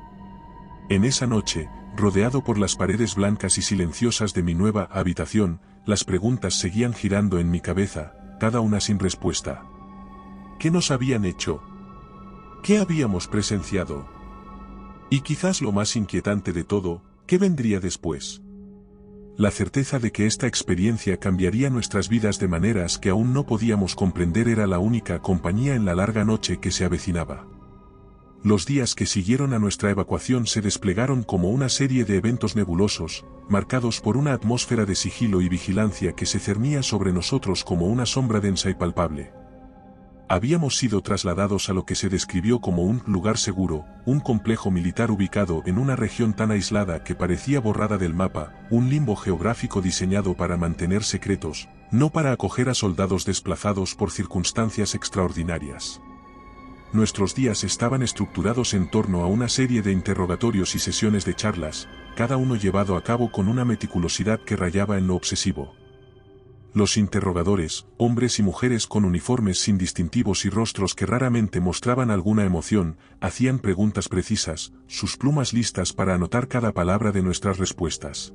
En esa noche, rodeado por las paredes blancas y silenciosas de mi nueva habitación, las preguntas seguían girando en mi cabeza, cada una sin respuesta. ¿Qué nos habían hecho? ¿Qué habíamos presenciado? Y quizás lo más inquietante de todo, ¿qué vendría después? La certeza de que esta experiencia cambiaría nuestras vidas de maneras que aún no podíamos comprender era la única compañía en la larga noche que se avecinaba. Los días que siguieron a nuestra evacuación se desplegaron como una serie de eventos nebulosos, marcados por una atmósfera de sigilo y vigilancia que se cernía sobre nosotros como una sombra densa y palpable. Habíamos sido trasladados a lo que se describió como un lugar seguro, un complejo militar ubicado en una región tan aislada que parecía borrada del mapa, un limbo geográfico diseñado para mantener secretos, no para acoger a soldados desplazados por circunstancias extraordinarias. Nuestros días estaban estructurados en torno a una serie de interrogatorios y sesiones de charlas, cada uno llevado a cabo con una meticulosidad que rayaba en lo obsesivo. Los interrogadores, hombres y mujeres con uniformes sin distintivos y rostros que raramente mostraban alguna emoción, hacían preguntas precisas, sus plumas listas para anotar cada palabra de nuestras respuestas.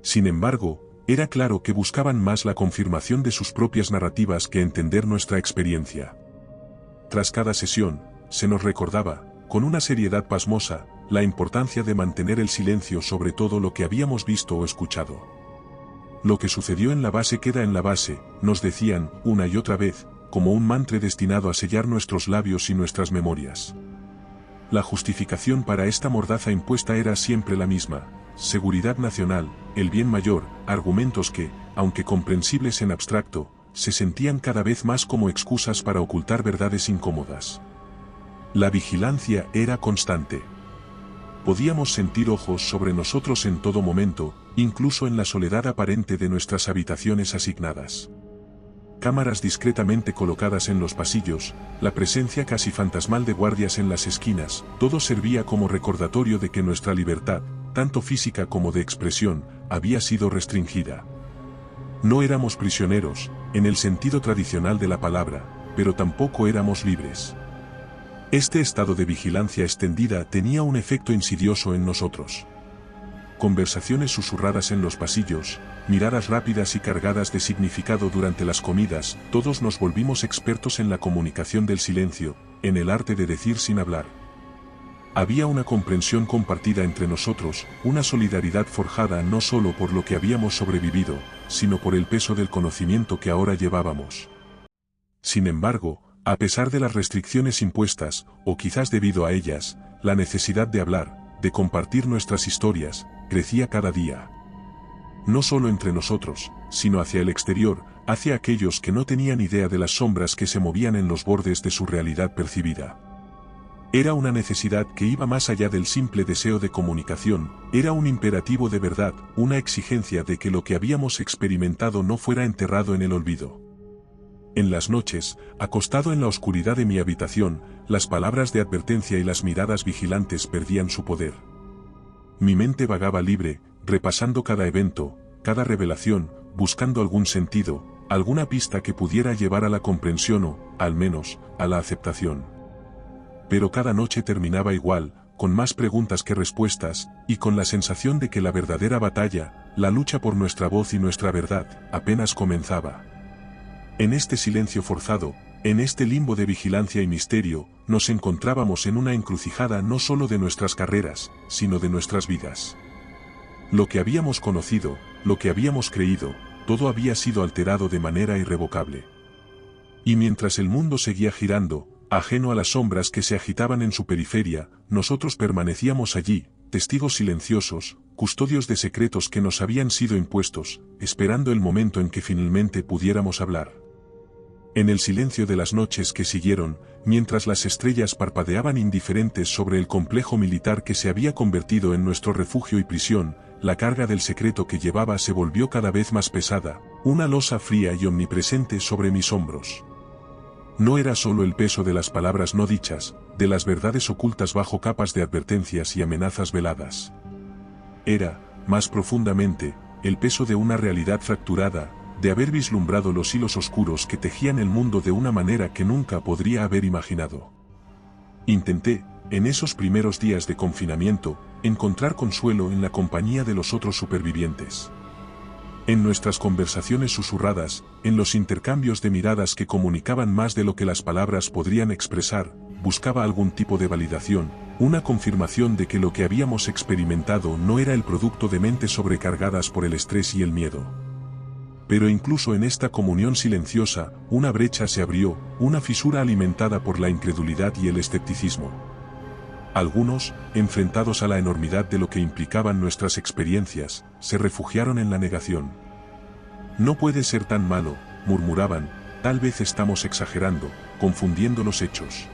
Sin embargo, era claro que buscaban más la confirmación de sus propias narrativas que entender nuestra experiencia. Tras cada sesión, se nos recordaba, con una seriedad pasmosa, la importancia de mantener el silencio sobre todo lo que habíamos visto o escuchado. Lo que sucedió en la base queda en la base, nos decían, una y otra vez, como un mantra destinado a sellar nuestros labios y nuestras memorias. La justificación para esta mordaza impuesta era siempre la misma: seguridad nacional, el bien mayor, argumentos que, aunque comprensibles en abstracto, se sentían cada vez más como excusas para ocultar verdades incómodas. La vigilancia era constante. Podíamos sentir ojos sobre nosotros en todo momento, incluso en la soledad aparente de nuestras habitaciones asignadas. Cámaras discretamente colocadas en los pasillos, la presencia casi fantasmal de guardias en las esquinas, todo servía como recordatorio de que nuestra libertad, tanto física como de expresión, había sido restringida. No éramos prisioneros, en el sentido tradicional de la palabra, pero tampoco éramos libres. Este estado de vigilancia extendida tenía un efecto insidioso en nosotros. Conversaciones susurradas en los pasillos, miradas rápidas y cargadas de significado durante las comidas, todos nos volvimos expertos en la comunicación del silencio, en el arte de decir sin hablar. Había una comprensión compartida entre nosotros, una solidaridad forjada no solo por lo que habíamos sobrevivido, sino por el peso del conocimiento que ahora llevábamos. Sin embargo, a pesar de las restricciones impuestas, o quizás debido a ellas, la necesidad de hablar, de compartir nuestras historias, crecía cada día. No solo entre nosotros, sino hacia el exterior, hacia aquellos que no tenían idea de las sombras que se movían en los bordes de su realidad percibida. Era una necesidad que iba más allá del simple deseo de comunicación, era un imperativo de verdad, una exigencia de que lo que habíamos experimentado no fuera enterrado en el olvido. En las noches, acostado en la oscuridad de mi habitación, las palabras de advertencia y las miradas vigilantes perdían su poder. Mi mente vagaba libre, repasando cada evento, cada revelación, buscando algún sentido, alguna pista que pudiera llevar a la comprensión o, al menos, a la aceptación. Pero cada noche terminaba igual, con más preguntas que respuestas, y con la sensación de que la verdadera batalla, la lucha por nuestra voz y nuestra verdad, apenas comenzaba. En este silencio forzado, en este limbo de vigilancia y misterio, nos encontrábamos en una encrucijada no solo de nuestras carreras, sino de nuestras vidas. Lo que habíamos conocido, lo que habíamos creído, todo había sido alterado de manera irrevocable. Y mientras el mundo seguía girando, ajeno a las sombras que se agitaban en su periferia, nosotros permanecíamos allí, testigos silenciosos, custodios de secretos que nos habían sido impuestos, esperando el momento en que finalmente pudiéramos hablar. En el silencio de las noches que siguieron, mientras las estrellas parpadeaban indiferentes sobre el complejo militar que se había convertido en nuestro refugio y prisión, la carga del secreto que llevaba se volvió cada vez más pesada, una losa fría y omnipresente sobre mis hombros. No era solo el peso de las palabras no dichas, de las verdades ocultas bajo capas de advertencias y amenazas veladas. Era, más profundamente, el peso de una realidad fracturada, de haber vislumbrado los hilos oscuros que tejían el mundo de una manera que nunca podría haber imaginado. Intenté, en esos primeros días de confinamiento, encontrar consuelo en la compañía de los otros supervivientes. En nuestras conversaciones susurradas, en los intercambios de miradas que comunicaban más de lo que las palabras podrían expresar, buscaba algún tipo de validación, una confirmación de que lo que habíamos experimentado no era el producto de mentes sobrecargadas por el estrés y el miedo. Pero incluso en esta comunión silenciosa, una brecha se abrió, una fisura alimentada por la incredulidad y el escepticismo. Algunos, enfrentados a la enormidad de lo que implicaban nuestras experiencias, se refugiaron en la negación. No puede ser tan malo, murmuraban, tal vez estamos exagerando, confundiendo los hechos.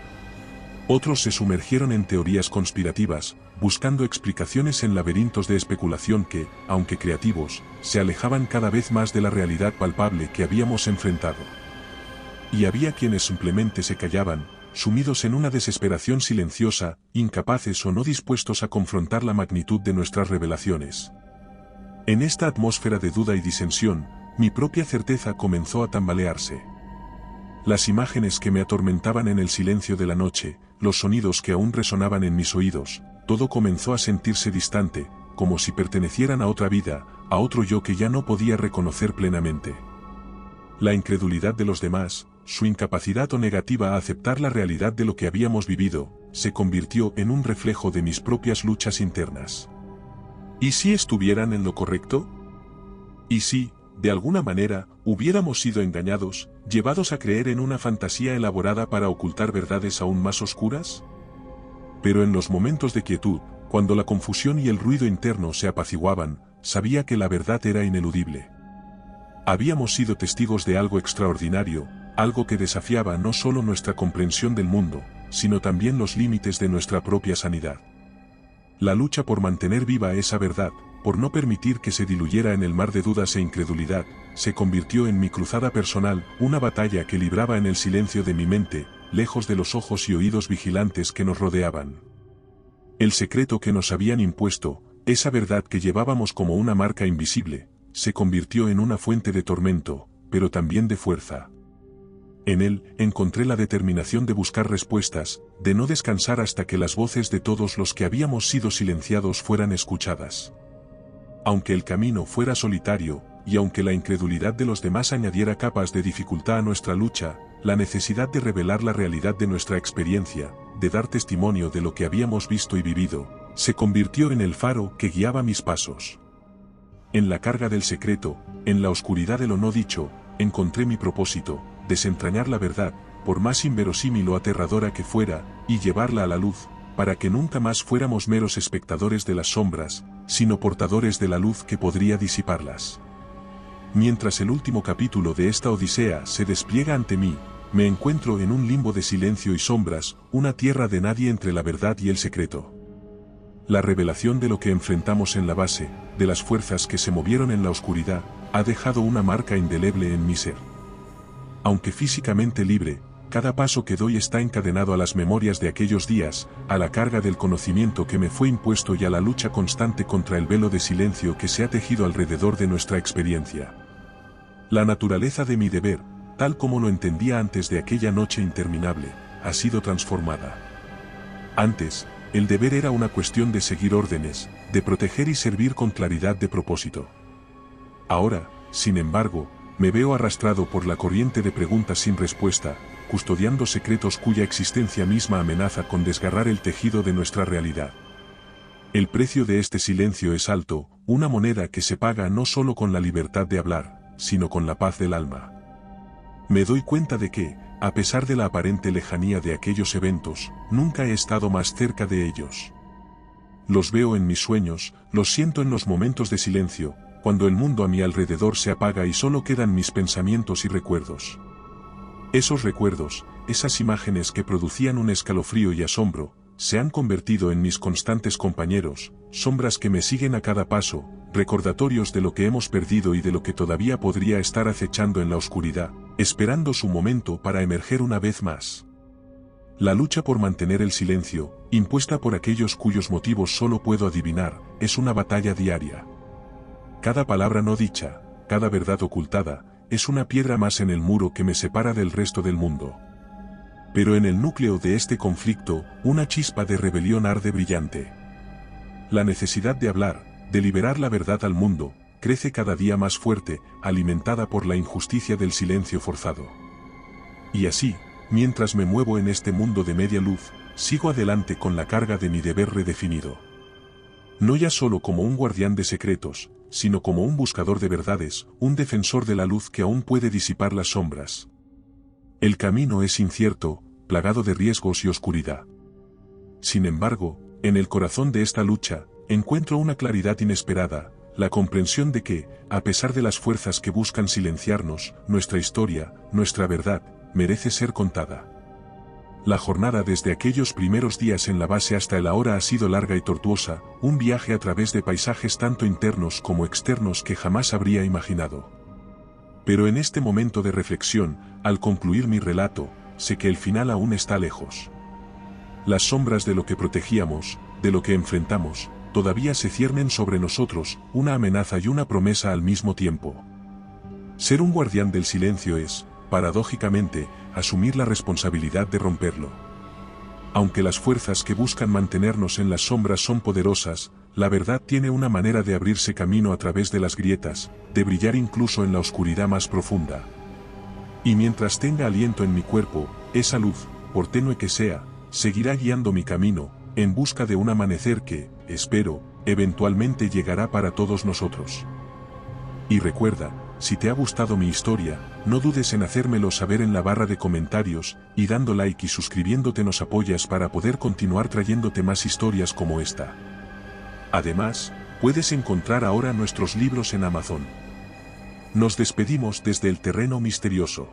Otros se sumergieron en teorías conspirativas, buscando explicaciones en laberintos de especulación que, aunque creativos, se alejaban cada vez más de la realidad palpable que habíamos enfrentado. Y había quienes simplemente se callaban, sumidos en una desesperación silenciosa, incapaces o no dispuestos a confrontar la magnitud de nuestras revelaciones. En esta atmósfera de duda y disensión, mi propia certeza comenzó a tambalearse. Las imágenes que me atormentaban en el silencio de la noche, los sonidos que aún resonaban en mis oídos, todo comenzó a sentirse distante, como si pertenecieran a otra vida, a otro yo que ya no podía reconocer plenamente. La incredulidad de los demás, su incapacidad o negativa a aceptar la realidad de lo que habíamos vivido, se convirtió en un reflejo de mis propias luchas internas. ¿Y si estuvieran en lo correcto? ¿Y si, de alguna manera, hubiéramos sido engañados, llevados a creer en una fantasía elaborada para ocultar verdades aún más oscuras? Pero en los momentos de quietud, cuando la confusión y el ruido interno se apaciguaban, sabía que la verdad era ineludible. Habíamos sido testigos de algo extraordinario, algo que desafiaba no solo nuestra comprensión del mundo, sino también los límites de nuestra propia sanidad. La lucha por mantener viva esa verdad, por no permitir que se diluyera en el mar de dudas e incredulidad, se convirtió en mi cruzada personal, una batalla que libraba en el silencio de mi mente, lejos de los ojos y oídos vigilantes que nos rodeaban. El secreto que nos habían impuesto, esa verdad que llevábamos como una marca invisible, se convirtió en una fuente de tormento, pero también de fuerza. En él, encontré la determinación de buscar respuestas, de no descansar hasta que las voces de todos los que habíamos sido silenciados fueran escuchadas. Aunque el camino fuera solitario, y aunque la incredulidad de los demás añadiera capas de dificultad a nuestra lucha, la necesidad de revelar la realidad de nuestra experiencia, de dar testimonio de lo que habíamos visto y vivido, se convirtió en el faro que guiaba mis pasos. En la carga del secreto, en la oscuridad de lo no dicho, encontré mi propósito, desentrañar la verdad, por más inverosímil o aterradora que fuera, y llevarla a la luz, para que nunca más fuéramos meros espectadores de las sombras, sino portadores de la luz que podría disiparlas. Mientras el último capítulo de esta odisea se despliega ante mí, me encuentro en un limbo de silencio y sombras, una tierra de nadie entre la verdad y el secreto. La revelación de lo que enfrentamos en la base, de las fuerzas que se movieron en la oscuridad, ha dejado una marca indeleble en mi ser. Aunque físicamente libre, cada paso que doy está encadenado a las memorias de aquellos días, a la carga del conocimiento que me fue impuesto y a la lucha constante contra el velo de silencio que se ha tejido alrededor de nuestra experiencia. La naturaleza de mi deber, tal como lo entendía antes de aquella noche interminable, ha sido transformada. Antes, el deber era una cuestión de seguir órdenes, de proteger y servir con claridad de propósito. Ahora, sin embargo, me veo arrastrado por la corriente de preguntas sin respuesta, custodiando secretos cuya existencia misma amenaza con desgarrar el tejido de nuestra realidad. El precio de este silencio es alto, una moneda que se paga no solo con la libertad de hablar, sino con la paz del alma. Me doy cuenta de que, a pesar de la aparente lejanía de aquellos eventos, nunca he estado más cerca de ellos. Los veo en mis sueños, los siento en los momentos de silencio, cuando el mundo a mi alrededor se apaga y solo quedan mis pensamientos y recuerdos. Esos recuerdos, esas imágenes que producían un escalofrío y asombro, se han convertido en mis constantes compañeros, sombras que me siguen a cada paso, recordatorios de lo que hemos perdido y de lo que todavía podría estar acechando en la oscuridad, esperando su momento para emerger una vez más. La lucha por mantener el silencio, impuesta por aquellos cuyos motivos solo puedo adivinar, es una batalla diaria. Cada palabra no dicha, cada verdad ocultada, es una piedra más en el muro que me separa del resto del mundo. Pero en el núcleo de este conflicto, una chispa de rebelión arde brillante. La necesidad de hablar, de liberar la verdad al mundo, crece cada día más fuerte, alimentada por la injusticia del silencio forzado. Y así, mientras me muevo en este mundo de media luz, sigo adelante con la carga de mi deber redefinido. No ya solo como un guardián de secretos, sino como un buscador de verdades, un defensor de la luz que aún puede disipar las sombras. El camino es incierto, plagado de riesgos y oscuridad. Sin embargo, en el corazón de esta lucha, encuentro una claridad inesperada, la comprensión de que, a pesar de las fuerzas que buscan silenciarnos, nuestra historia, nuestra verdad, merece ser contada. La jornada desde aquellos primeros días en la base hasta el ahora ha sido larga y tortuosa, un viaje a través de paisajes tanto internos como externos que jamás habría imaginado. Pero en este momento de reflexión, al concluir mi relato, sé que el final aún está lejos. Las sombras de lo que protegíamos, de lo que enfrentamos, todavía se ciernen sobre nosotros, una amenaza y una promesa al mismo tiempo. Ser un guardián del silencio es, paradójicamente, asumir la responsabilidad de romperlo. Aunque las fuerzas que buscan mantenernos en las sombras son poderosas, la verdad tiene una manera de abrirse camino a través de las grietas, de brillar incluso en la oscuridad más profunda. Y mientras tenga aliento en mi cuerpo, esa luz, por tenue que sea, seguirá guiando mi camino, en busca de un amanecer que, espero, eventualmente llegará para todos nosotros. Y recuerda, si te ha gustado mi historia, no dudes en hacérmelo saber en la barra de comentarios, y dando like y suscribiéndote nos apoyas para poder continuar trayéndote más historias como esta. Además, puedes encontrar ahora nuestros libros en Amazon. Nos despedimos desde el terreno misterioso.